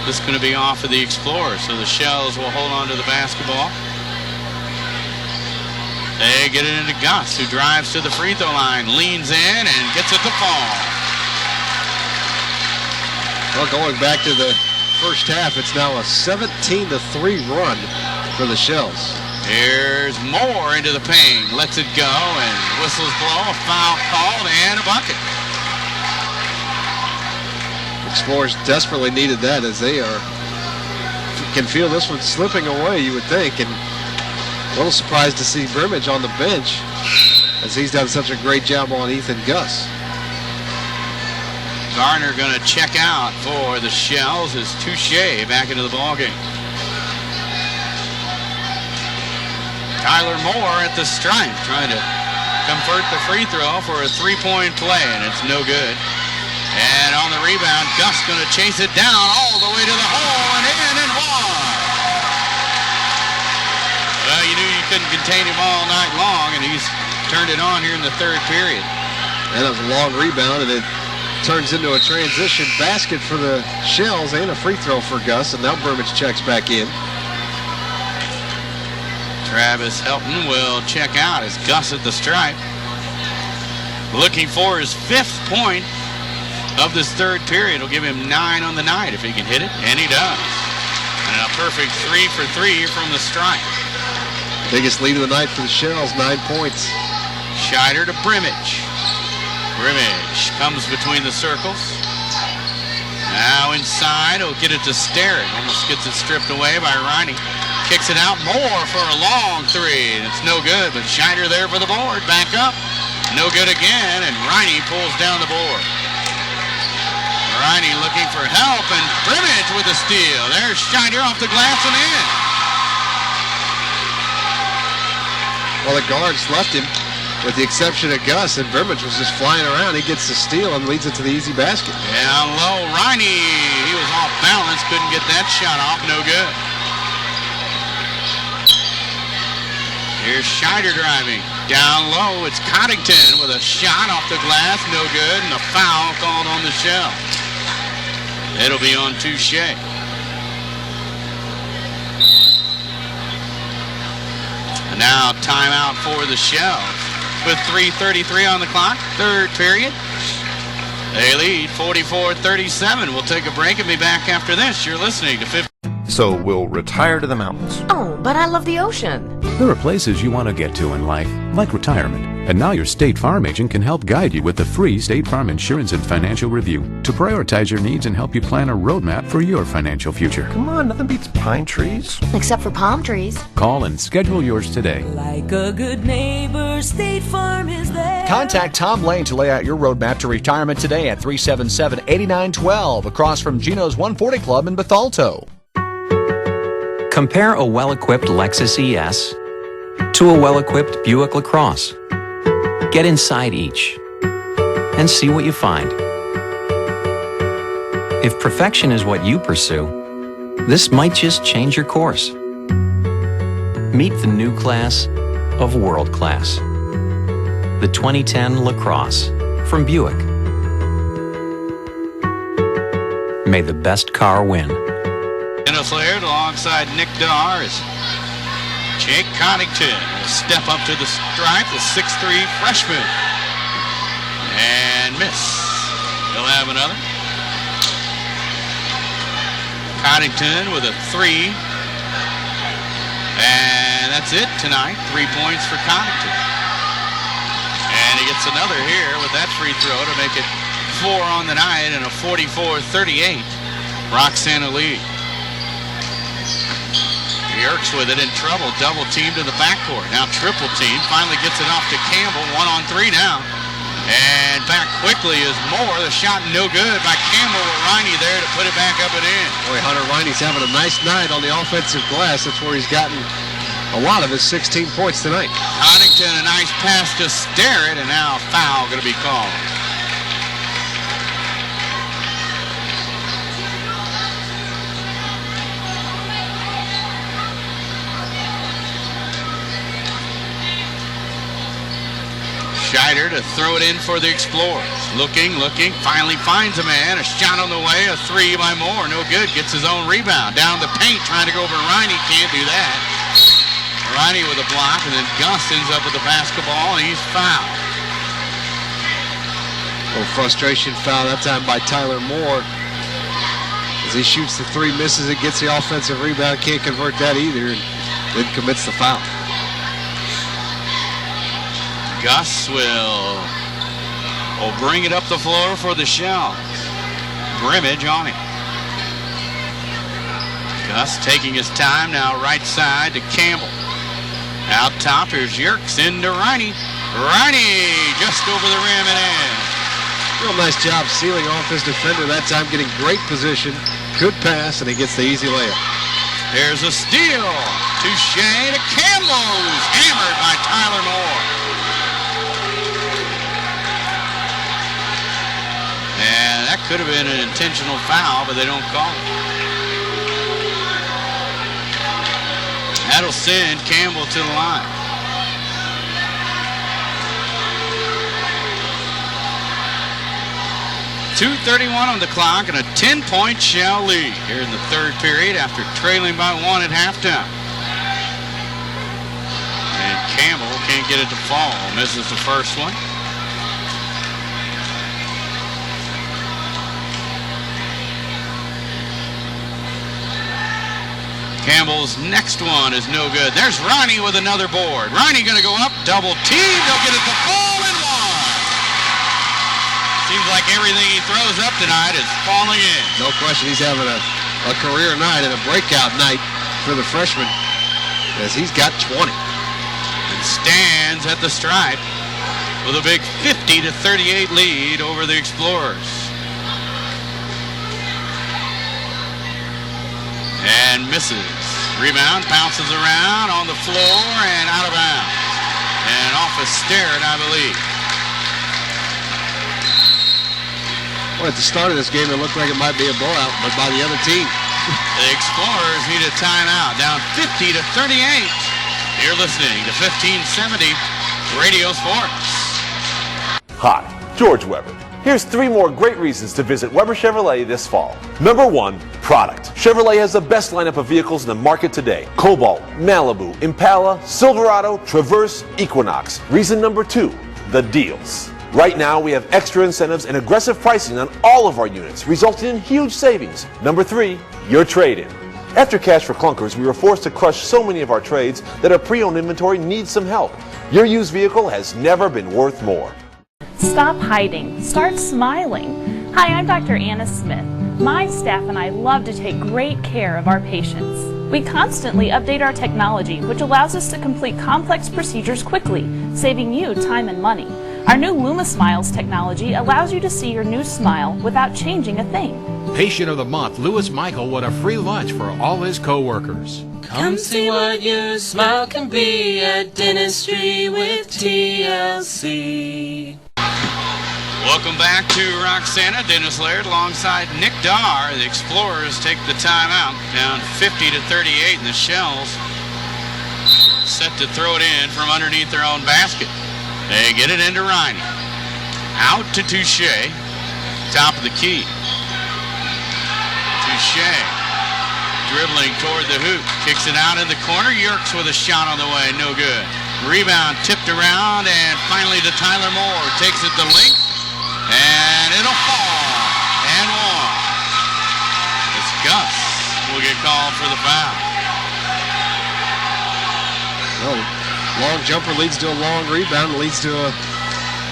this is going to be off of the Explorers, so the Shells will hold on to the basketball. They get it into Gus, who drives to the free throw line, leans in, and gets it to fall. Well, going back to the first half, it's now a 17-3 run for the Shells. Here's Moore into the paint, lets it go, and whistles blow, a foul called, and a bucket. Explorers desperately needed that, as they can feel this one slipping away, you would think, and a little surprised to see Brimage on the bench, as he's done such a great job on Ethan Gus. Garner going to check out for the Shells as Touche back into the ballgame. Tyler Moore at the stripe trying to convert the free throw for a three-point play, and it's no good. And on the rebound, Gus going to chase it down all the way to the hole and in and one. Well, you knew you couldn't contain him all night long, and he's turned it on here in the third period. And it was a long rebound, and it turns into a transition basket for the Shells and a free throw for Gus, and now Brimage checks back in. Travis Helton will check out as Gus at the stripe. Looking for his 5th point of this third period. Will give him 9 on the night if he can hit it, and he does. And a perfect 3 for 3 from the stripe. Biggest lead of the night for the Shells, 9 points. Scheider to Brimage. Brimage comes between the circles. Now inside, he'll get it to Sterrett. Almost gets it stripped away by Riney. Kicks it out more for a long three. And it's no good, but Scheider there for the board. Back up. No good again, and Riney pulls down the board. Riney looking for help, and Brimage with a steal. There's Scheider off the glass and in. Well, the guards left him, with the exception of Gus, and Brimage was just flying around. He gets the steal and leads it to the easy basket. Yeah, low. Riney, he was off balance, couldn't get that shot off. No good. Here's Scheider driving. Down low, it's Coddington with a shot off the glass, no good, and a foul called on the Shell. It'll be on Touche. And now timeout for the Shells with 3:33 on the clock, third period. They lead 44-37. We'll take a break and be back after this. You're listening to 50. So we'll retire to the mountains. Oh, but I love the ocean. There are places you want to get to in life, like retirement. And now your State Farm agent can help guide you with the free State Farm Insurance and Financial Review to prioritize your needs and help you plan a roadmap for your financial future. Come on, nothing beats pine trees. Except for palm trees. Call and schedule yours today. Like a good neighbor, State Farm is there. Contact Tom Lane to lay out your roadmap to retirement today at 377-8912 across from Gino's 140 Club in Bethalto. Compare a well-equipped Lexus ES to a well-equipped Buick LaCrosse. Get inside each and see what you find. If perfection is what you pursue, this might just change your course. Meet the new class of world class. The 2010 LaCrosse from Buick. May the best car win. Dennis Laird alongside Nick Dar is Jake Coddington will step up to the stripe, the 6'3" freshman. And miss. He'll have another. Coddington with a 3. And that's it tonight. 3 points for Coddington. And he gets another here with that free throw to make it 4 on the night and a 44-38 Roxana lead. Yerkes with it in trouble, double teamed in the backcourt. Now triple team, finally gets it off to Campbell, 1-on-3 now. And back quickly is Moore. The shot no good by Campbell with Riney there to put it back up and in. Boy, Hunter Riney's having a nice night on the offensive glass. That's where he's gotten a lot of his 16 points tonight. Coddington, a nice pass to Sterrett, and now a foul going to be called. Scheider to throw it in for the Explorers. Looking, finally finds a man. A shot on the way, a 3 by Moore. No good, gets his own rebound. Down the paint, trying to go over Riney. Can't do that. Riney with a block, and then Gus ends up with the basketball, and he's fouled. A little frustration foul that time by Tyler Moore. As he shoots the 3, misses it, gets the offensive rebound, can't convert that either, and then commits the foul. Gus will bring it up the floor for the Shells. Brimage on it. Gus taking his time now, right side to Campbell. Out top, here's Yerkes into Riney. Riney just over the rim and in. Real nice job sealing off his defender that time, getting great position. Good pass, and he gets the easy layup. There's a steal. Touche to Campbell, who's hammered by Tyler Moore. And that could have been an intentional foul, but they don't call it. That'll send Campbell to the line. .231 on the clock and a 10-point Shell lead here in the third period after trailing by 1 at halftime. And Campbell can't get it to fall. Misses the first one. Campbell's next one is no good. There's Riney with another board. Riney going to go up, double team. They'll get it to fall and one. Seems like everything he throws up tonight is falling in. No question, he's having a career night and a breakout night for the freshman, as he's got 20. And stands at the stripe with a big 50-38 lead over the Explorers. And misses. Rebound, bounces around on the floor and out of bounds. And off a Sterrett, I believe. Well, at the start of this game, it looked like it might be a blowout, but by the other team. The Explorers need a timeout. Down 50-38. You're listening to 1570 Radio Sports. Hi, George Weber. Here's 3 more great reasons to visit Weber Chevrolet this fall. Number 1, product. Chevrolet has the best lineup of vehicles in the market today. Cobalt, Malibu, Impala, Silverado, Traverse, Equinox. Reason number 2, the deals. Right now, we have extra incentives and aggressive pricing on all of our units, resulting in huge savings. Number 3, your trade-in. After Cash for Clunkers, we were forced to crush so many of our trades that our pre-owned inventory needs some help. Your used vehicle has never been worth more. Stop hiding. Start smiling. Hi, I'm Dr. Anna Smith. My staff and I love to take great care of our patients. We constantly update our technology, which allows us to complete complex procedures quickly, saving you time and money. Our new Luma Smiles technology allows you to see your new smile without changing a thing. Patient of the Month, Lewis Michael, won a free lunch for all his co-workers. Come see what your smile can be at Dentistry with TLC. Welcome back to Roxana. Dennis Laird alongside Nick Darr. The Explorers take the timeout, down 50-38 in the Shells. Set to throw it in from underneath their own basket. They get it into Riney. Out to Touche. Top of the key. Touche. Dribbling toward the hoop. Kicks it out in the corner. Yerkes with a shot on the way. No good. Rebound tipped around, and finally to Tyler Moore. Takes it to Link. And it'll fall. And one. It's Gus will get called for the foul. Well, long jumper leads to a long rebound, leads to a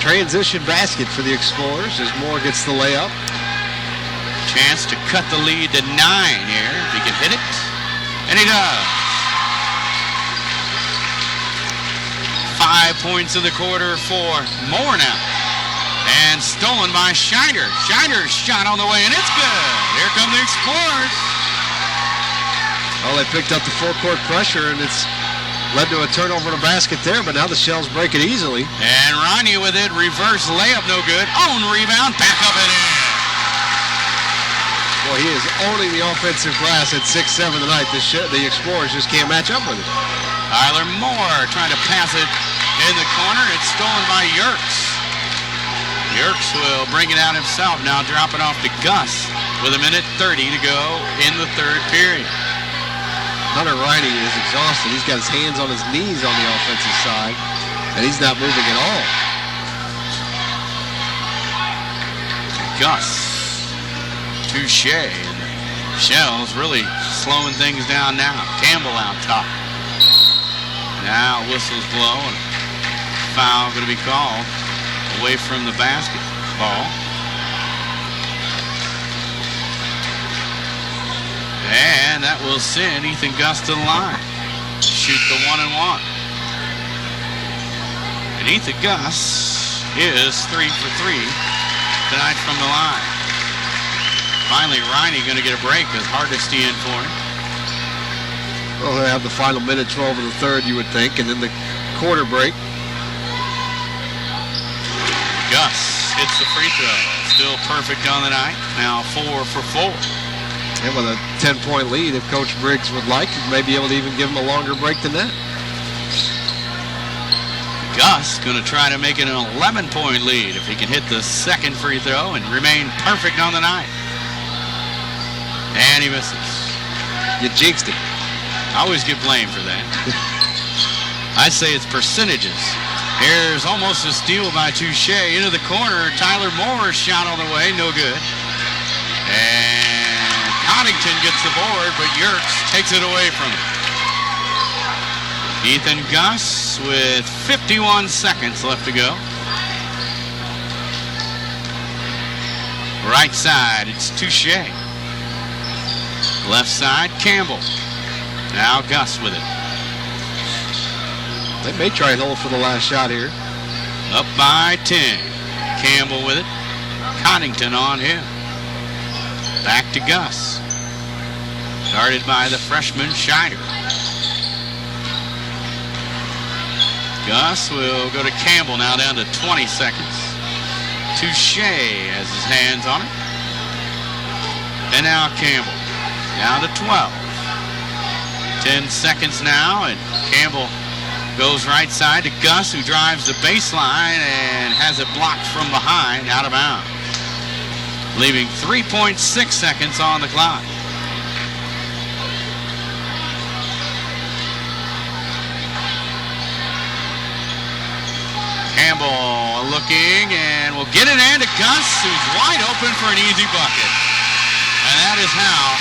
transition basket for the Explorers as Moore gets the layup. Chance to cut the lead to 9 here. If he can hit it. And he does. 5 points in the quarter for Moore now. And stolen by Schneider. Schneider's shot on the way, and it's good. Here come the Explorers. Well, they picked up the full court pressure, and it's led to a turnover in the basket there, but now the Shells break it easily. And Ronnie with it. Reverse layup, no good. Own rebound, back up and in. Boy, he is owning the offensive glass at 6'7" tonight. The Explorers just can't match up with it. Tyler Moore trying to pass it in the corner. It's stolen by Yerkes. Yerkes will bring it out himself now, dropping off to Gus with 1:30 to go in the third period. Hunter Riney is exhausted. He's got his hands on his knees on the offensive side, and he's not moving at all. Gus. Touche. Shells really slowing things down now. Campbell out top. Now whistles blow, and foul going to be called away from the basketball. And that will send Ethan Gus to the line. Shoot the 1-and-1. And Ethan Gus is 3 for 3 tonight from the line. Finally, Riney going to get a break as Hardesty in for him. Well, they have the final minute 12 of the third, you would think, and then the quarter break. Gus hits the free throw. Still perfect on the night. Now 4 for 4. And with a 10-point lead, if Coach Briggs would like, he may be able to even give him a longer break than that. Gus going to try to make it an 11-point lead if he can hit the second free throw and remain perfect on the night. And he misses. You jinxed him. I always get blamed for that. I say it's percentages. Here's almost a steal by Touche into the corner. Tyler Moore's shot on the way, no good. And Coddington gets the board, but Yerkes takes it away from him. Ethan Gus with 51 seconds left to go. Right side, it's Touche. Left side, Campbell. Now Gus with it. They may try and hold for the last shot here. Up by 10. Campbell with it. Coddington on him. Back to Gus. Guarded by the freshman Scheider. Gus will go to Campbell now, down to 20 seconds. Touche has his hands on it. And now Campbell down to 12. 10 seconds now, and Campbell Goes right side to Gus, who drives the baseline and has it blocked from behind, out of bounds. Leaving 3.6 seconds on the clock. Campbell looking and will get it in to Gus, who's wide open for an easy bucket. And that is how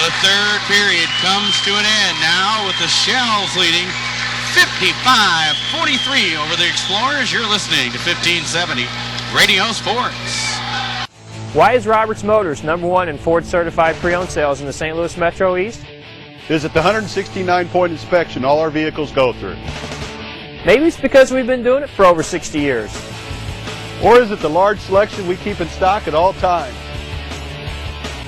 the third period comes to an end now, with the Shells leading 55-43 over the Explorers. You're listening to 1570 Radio Sports. Why is Roberts Motors #1 in Ford certified pre-owned sales in the St. Louis Metro East? Visit the 169-point inspection all our vehicles go through. Maybe it's because we've been doing it for over 60 years. Or is it the large selection we keep in stock at all times?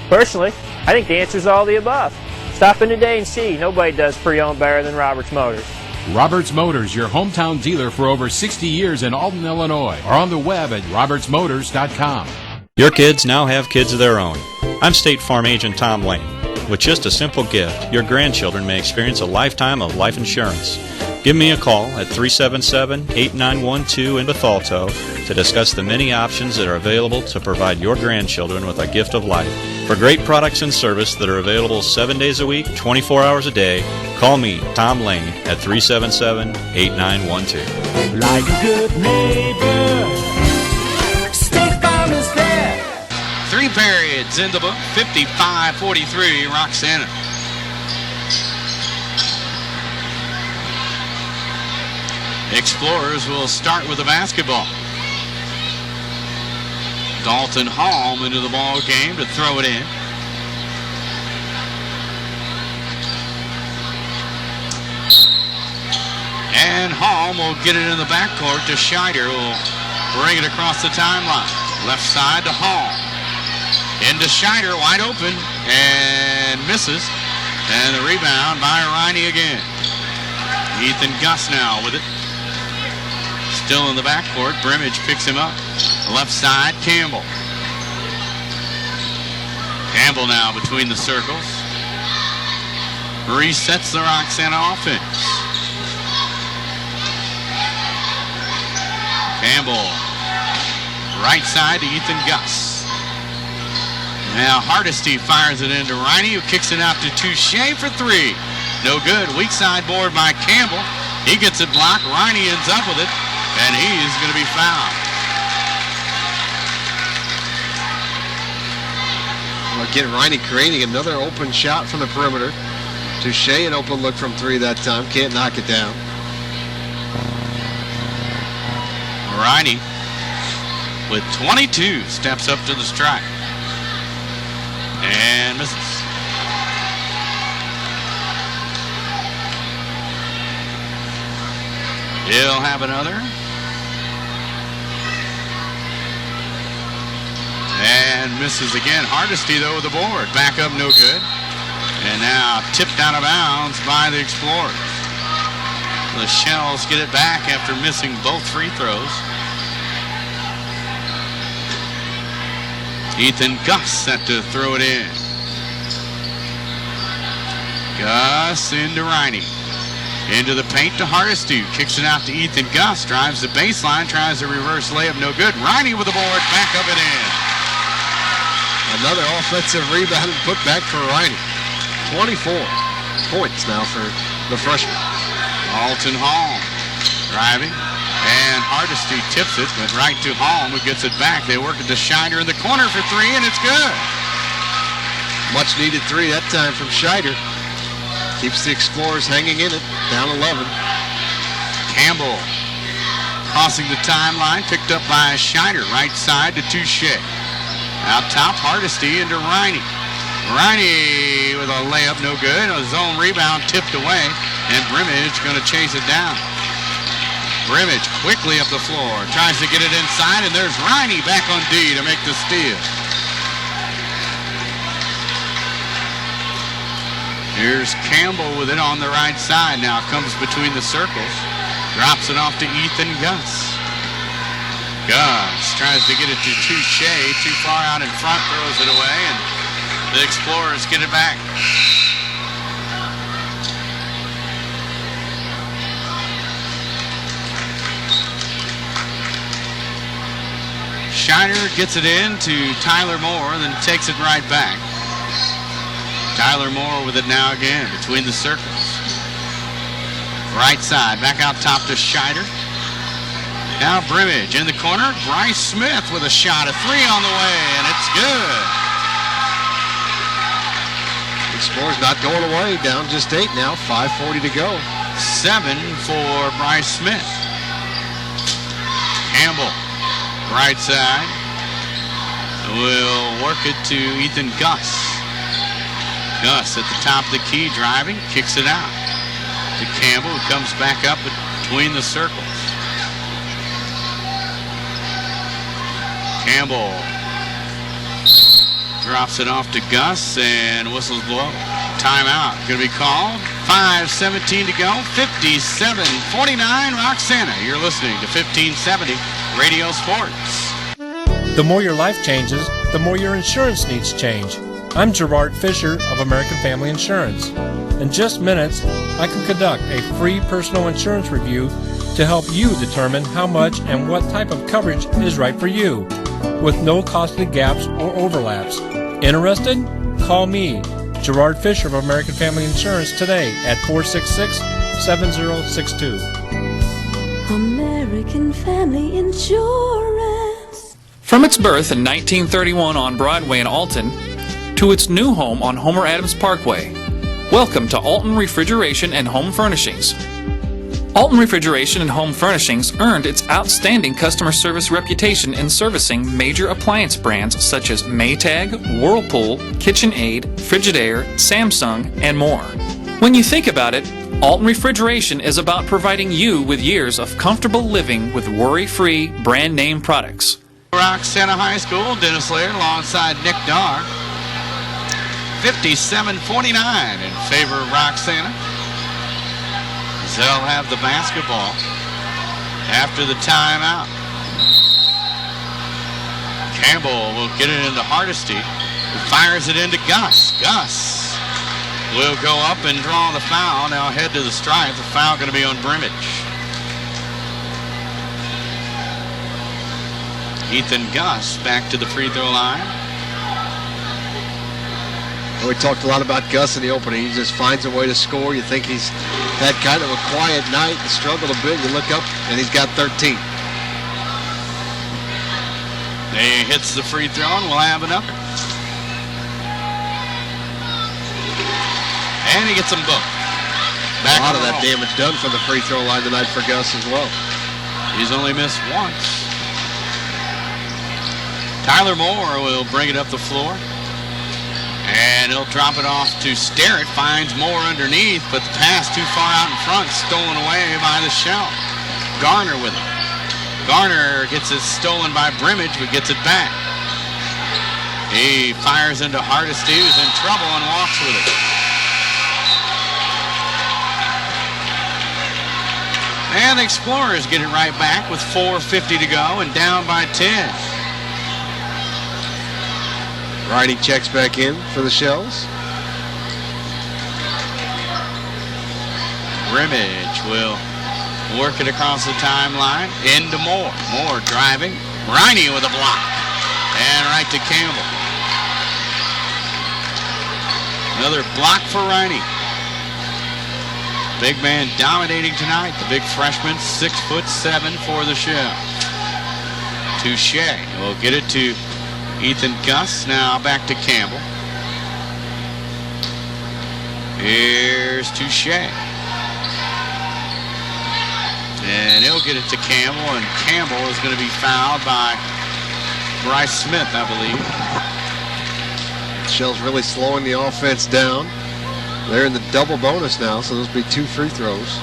Personally, I think the answer is all the above. Stop in today and see. Nobody does pre-owned better than Roberts Motors. Roberts Motors, your hometown dealer for over 60 years in Alton, Illinois, or on the web at RiverBender.com. Your kids now have kids of their own. I'm State Farm Agent Tom Lane. With just a simple gift, your grandchildren may experience a lifetime of life insurance. Give me a call at 377-8912 in Bethalto to discuss the many options that are available to provide your grandchildren with a gift of life. For great products and service that are available 7 days a week, 24 hours a day, call me, Tom Lane, at 377-8912. Like a good neighbor, State Farm is there. 3 periods in the book, 55-43, Roxana. Explorers will start with the basketball. Dalton Hall into the ball game to throw it in. And Hall will get it in the backcourt to Scheider, who will bring it across the timeline. Left side to Hall. Into Scheider, wide open, and misses. And the rebound by Riney again. Ethan Gus now with it. Still in the backcourt. Brimage picks him up. Left side, Campbell. Campbell now between the circles. Resets the Roxana offense. Campbell. Right side to Ethan Gus. Now Hardesty fires it into Riney, who kicks it out to Touche for 3. No good. Weak side board by Campbell. He gets it blocked. Riney ends up with it, and he's going to be fouled. Well, again, Riney creating another open shot from the perimeter. Touche, an open look from 3 that time. Can't knock it down. Riney with 22 steps up to the strike. And misses. He'll have another. And misses again. Hardesty, though, with the board. Back up, no good. And now tipped out of bounds by the Explorers. The Shells get it back after missing both free throws. Ethan Gus set to throw it in. Gus into Riney. Into the paint to Hardesty. Kicks it out to Ethan Gus. Drives the baseline. Tries a reverse layup. No good. Riney with the board. Back up and in. Another offensive rebound and put back for Riney. 24 points now for the freshman. Alton Hall driving. And Hardesty tips it, but right to Hall, who gets it back. They work it to Scheider in the corner for 3, and it's good. Much needed 3 that time from Scheider. Keeps the Explorers hanging in it, down 11. Campbell crossing the timeline, picked up by Scheider, right side to Touche. Out top, Hardesty into Riney. Riney with a layup, no good. A zone rebound tipped away, and Brimage going to chase it down. Brimage quickly up the floor, tries to get it inside, and there's Riney back on D to make the steal. Here's Campbell with it on the right side. Now comes between the circles. Drops it off to Ethan Gus. Gus tries to get it to Touche. Too far out in front, throws it away, and the Explorers get it back. Scheider gets it in to Tyler Moore, then takes it right back. Tyler Moore with it now again between the circles. Right side, back out top to Scheider. Now Brimage in the corner. Bryce Smith with a shot, a three on the way, and it's good. Explorers not going away, down just 8 now, 5:40 to go. 7 for Bryce Smith. Campbell, right side, will work it to Ethan Gus. Gus at the top of the key driving, kicks it out to Campbell, who comes back up between the circles. Campbell drops it off to Gus and whistles blow. Timeout going to be called. 5:17 to go. 57-49 Roxana. You're listening to 1570 Radio Sports. The more your life changes, the more your insurance needs change. I'm Gerard Fisher of American Family Insurance. In just minutes, I can conduct a free personal insurance review to help you determine how much and what type of coverage is right for you, with no costly gaps or overlaps. Interested? Call me, Gerard Fisher of American Family Insurance, today at 466-7062. American Family Insurance. From its birth in 1931 on Broadway in Alton to its new home on Homer Adams Parkway, welcome to Alton Refrigeration and Home Furnishings. Alton Refrigeration and Home Furnishings earned its outstanding customer service reputation in servicing major appliance brands such as Maytag, Whirlpool, KitchenAid, Frigidaire, Samsung, and more. When you think about it, Alton Refrigeration is about providing you with years of comfortable living with worry-free brand name products. Roxana High School, Dennis Laird alongside Nick Darr. 57-49 in favor of Roxana. They'll have the basketball after the timeout. Campbell will get it into Hardesty, who fires it into Gus. Gus will go up and draw the foul. Now head to the stripe. The foul going to be on Brimage. Ethan Gus back to the free throw line. We talked a lot about Gus in the opening. He just finds a way to score. You think he's had kind of a quiet night and struggled a bit. You look up, and he's got 13. He hits the free throw, and we'll have another. And he gets them both. Back a lot of that damage done from the free throw line tonight for Gus as well. He's only missed once. Tyler Moore will bring it up the floor. And he'll drop it off to Sterrett. Finds Moore underneath, but the pass too far out in front, stolen away by the Shell. Garner with it. Garner gets it stolen by Brimage, but gets it back. He fires into Hardesty, who's in trouble, and walks with it. And the Explorers get it right back with 4:50 to go and down by 10. Riding checks back in for the Shells. Brimage will work it across the timeline into Moore. Moore driving. Riney with a block. And right to Campbell. Another block for Riney. Big man dominating tonight. The big freshman, 6'7" for the Shell. Touche will get it to Ethan Gus. Now back to Campbell. Here's Touche. And he'll get it to Campbell, and Campbell is going to be fouled by Bryce Smith, I believe. Shell's really slowing the offense down. They're in the double bonus now, so those will be 2 free throws.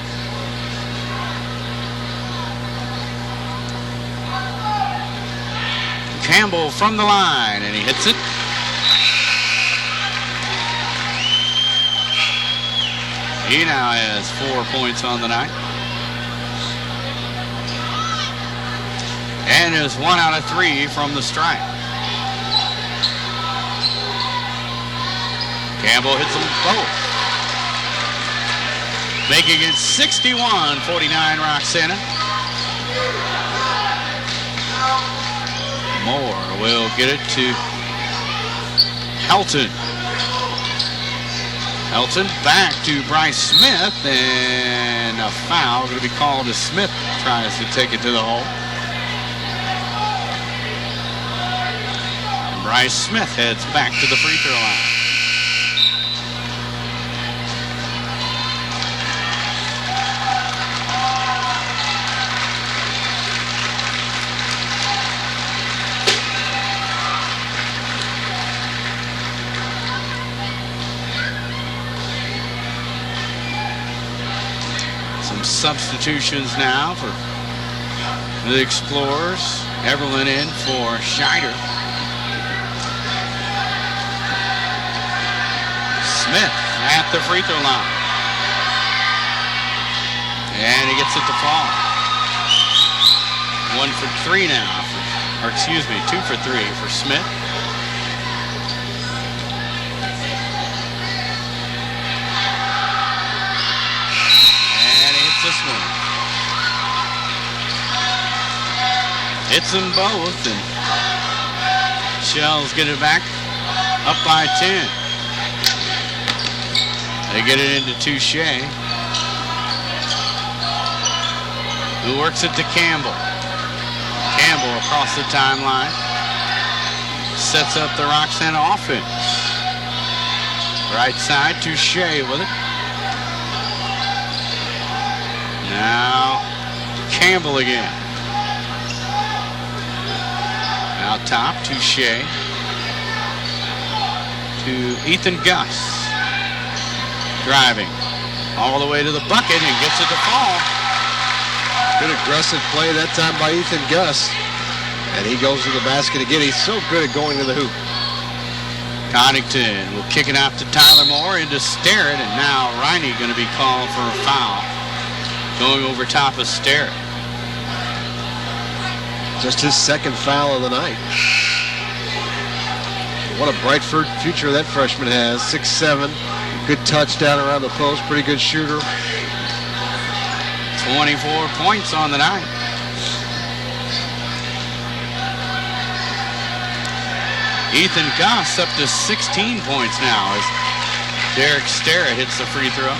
Campbell from the line, and he hits it. He now has 4 points on the night. And is 1 out of 3 from the stripe. Campbell hits them both. Making it 61-49 Roxana. Moore will get it to Helton. Helton back to Bryce Smith, and a foul going to be called as Smith tries to take it to the hole. And Bryce Smith heads back to the free throw line. Substitutions now for the Explorers. Everlin in for Scheider. Smith at the free throw line. And he gets it to fall. 1 for 3 now. Or excuse me, 2 for 3 for Smith. This one. Hits them both, and Shells get it back up by 10. They get it into Touche, who works it to Campbell. Campbell across the timeline sets up the Roxana offense. Right side, Touche with it. Now Campbell again. Now top, Touche to Ethan Gus. Driving all the way to the bucket and gets it to fall. Good aggressive play that time by Ethan Gus. And he goes to the basket again. He's so good at going to the hoop. Connington will kick it out to Tyler Moore into Sterrett, and now Riney going to be called for a foul. Going over top of Sterrett. Just his second foul of the night. What a bright future that freshman has. 6'7", good touchdown around the post, pretty good shooter. 24 points on the night. Ethan Goss up to 16 points now as Derek Sterrett hits the free throw.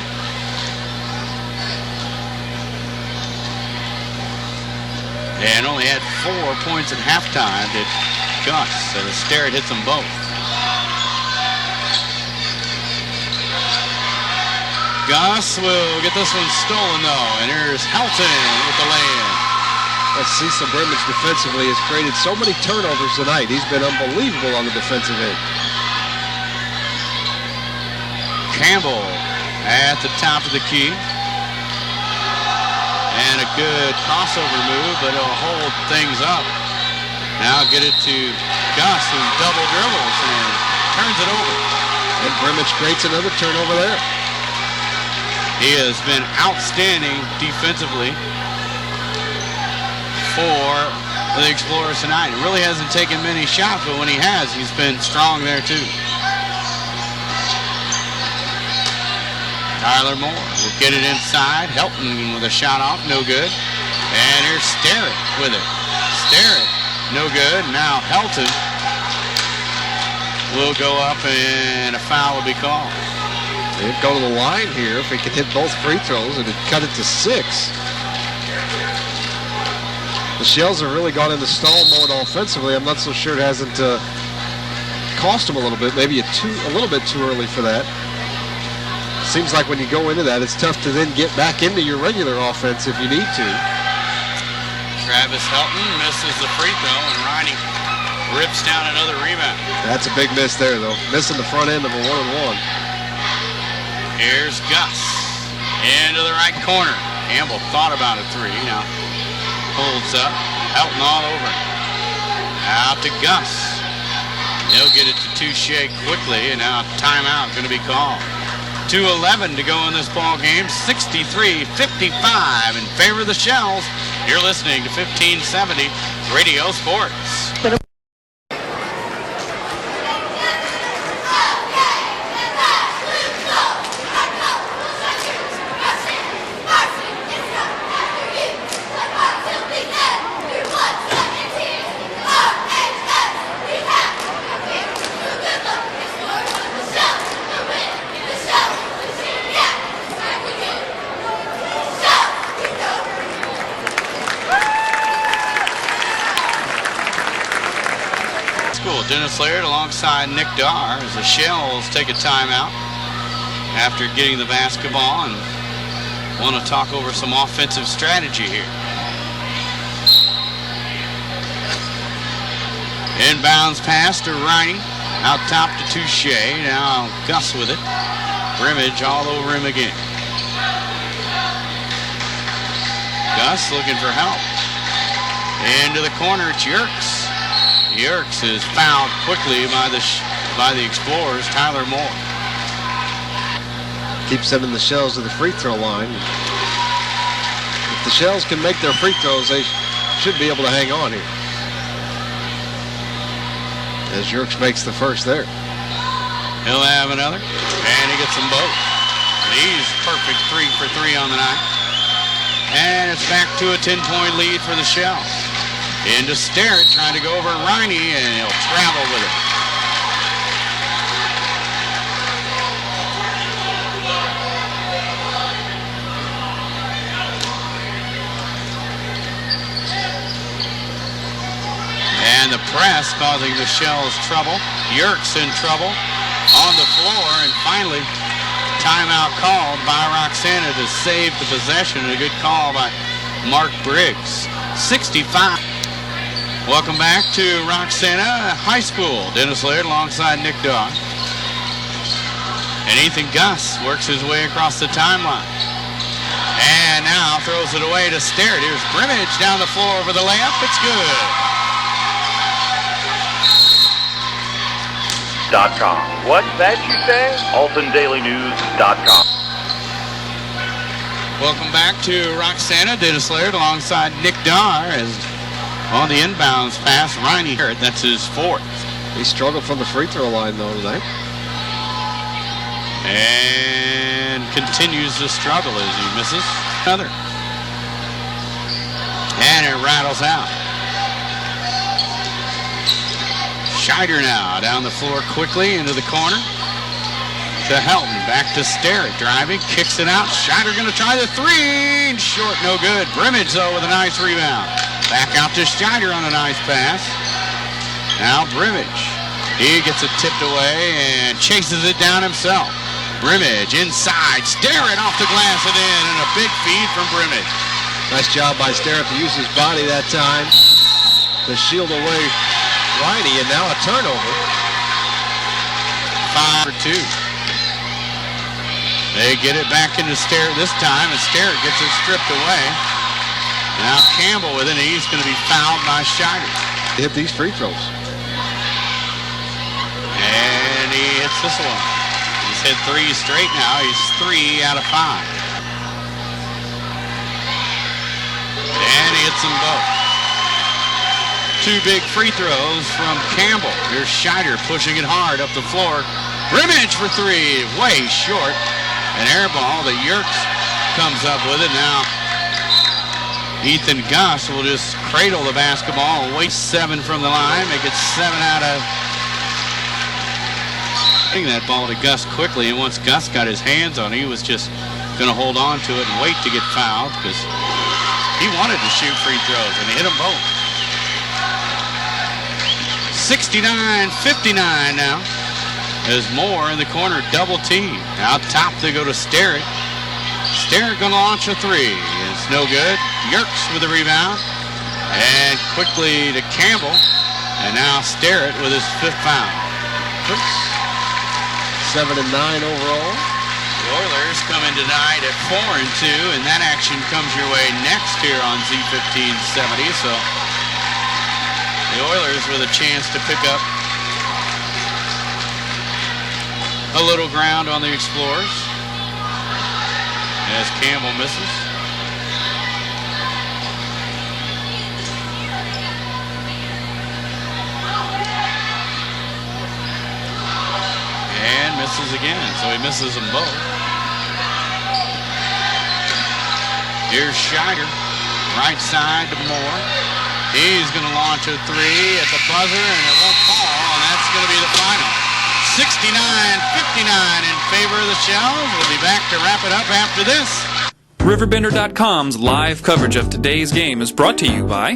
And only had 4 points at halftime to Gus, so Sterrett hits them both. Gus will get this one stolen though, and here's Helton with the lay-in. Let's see, some Brimage defensively has created so many turnovers tonight. He's been unbelievable on the defensive end. Campbell at the top of the key. And a good crossover move, but it'll hold things up. Now get it to Gus, who double dribbles and turns it over. And Brimage creates another turnover there. He has been outstanding defensively for the Explorers tonight. He really hasn't taken many shots, but when he has, he's been strong there too. Tyler Moore will get it inside. Helton with a shot off, no good. And here's Sterrett with it. Sterrett, no good. Now Helton will go up and a foul will be called. He'd go to the line here if he could hit both free throws and it'd cut it to 6. The Shells have really gone into stall mode offensively. I'm not so sure it hasn't cost them a little bit. Maybe a little bit too early for that. Seems like when you go into that, it's tough to then get back into your regular offense if you need to. Travis Helton misses the free throw, and Riney rips down another rebound. That's a big miss there, though. Missing the front end of a 1-on-1. Here's Gus into the right corner. Campbell thought about a 3. Now holds up. Helton all over him. Out to Gus. They'll get it to Touche quickly, and now timeout going to be called. 2:11 to go in this ball game. 63-55 in favor of the Shells. You're listening to 1570 Radio Sports. Dennis Laird alongside Nick Darr as the Shells take a timeout after getting the basketball and want to talk over some offensive strategy here. Inbounds pass to Riney. Out top to Touche. Now Gus with it. Brimage all over him again. Gus looking for help. Into the corner, it's Yerkes. Yerkes is fouled quickly by the Explorers, Tyler Moore. Keeps sending the Shells to the free throw line. If the Shells can make their free throws, they should be able to hang on here. As Yerkes makes the first there. He'll have another, and he gets them both. He's perfect 3 for 3 on the night. And it's back to a 10-point lead for the Shells. Into Sterrett, trying to go over Riney, and he'll travel with it. And the press causing the Shells trouble. Yerkes in trouble on the floor, and finally timeout called by Roxana to save the possession. A good call by Mark Briggs. 65. Welcome back to Roxana High School. Dennis Laird alongside Nick Darr. And Ethan Gus works his way across the timeline. And now throws it away to Sterrett. Here's Brimage down the floor over the layup. It's good. .com. What's that you say? AltonDailyNews.com. Welcome back to Roxana. Dennis Laird alongside Nick Darr as on the inbounds pass. Riney, that's his 4th. He struggled from the free throw line though tonight. And continues to struggle as he misses another. And it rattles out. Scheider now down the floor quickly into the corner to Helton. Back to Sterrett driving, kicks it out. Scheider going to try the 3. Short, no good. Brimage though with a nice rebound. Back out to Scheider on a nice pass. Now Brimage. He gets it tipped away and chases it down himself. Brimage inside. Sterrett off the glass and in, and a big feed from Brimage. Nice job by Sterrett to use his body that time to shield away Riney, and now a turnover. 5 for 2. They get it back into Sterrett this time, and Sterrett gets it stripped away. Now Campbell with it, and he's going to be fouled by Scheider. Hit these free throws. And he hits this one. He's hit 3 straight now. He's 3 out of 5. And he hits them both. 2 big free throws from Campbell. Here's Scheider pushing it hard up the floor. Brimage for 3, way short. An air ball that Yerkes comes up with it. Now Ethan Gus will just cradle the basketball, waste 7 from the line, make it 7 out of. Getting that ball to Gus quickly, and once Gus got his hands on it, he was just going to hold on to it and wait to get fouled because he wanted to shoot free throws, and he hit them both. 69-59 now. There's Moore in the corner, double team. Out top they go to Sterrett. Sterrett going to launch a 3. It's no good. Yerkes with the rebound. And quickly to Campbell. And now Sterrett with his 5th foul. 7 and 9 overall. The Oilers come in tonight at 4 and 2, and that action comes your way next here on Z1570. So the Oilers with a chance to pick up a little ground on the Explorers as Campbell misses. And misses again, so he misses them both. Here's Scheider, right side to Moore. He's going to launch a 3 at the buzzer, and it won't fall, and that's going to be the final. 69-59 in favor of the Shells. We'll be back to wrap it up after this. RiverBender.com's live coverage of today's game is brought to you by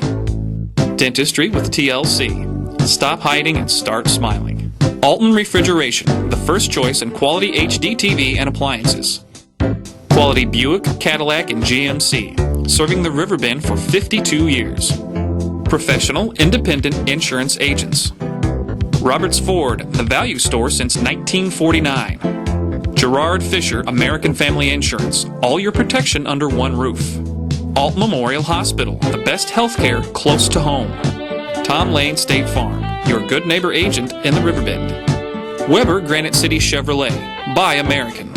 Dentistry with TLC, Stop hiding and start smiling. Alton Refrigeration, the first choice in quality HD TV and appliances. Quality Buick, Cadillac, and GMC, serving the Riverbend for 52 years. Professional, independent insurance agents. Roberts Ford, the value store since 1949. Gerard Fisher, American Family Insurance, all your protection under one roof. Alt Memorial Hospital, the best healthcare close to home. Tom Lane State Farm, your good neighbor agent in the Riverbend. Weber Granite City Chevrolet, buy American.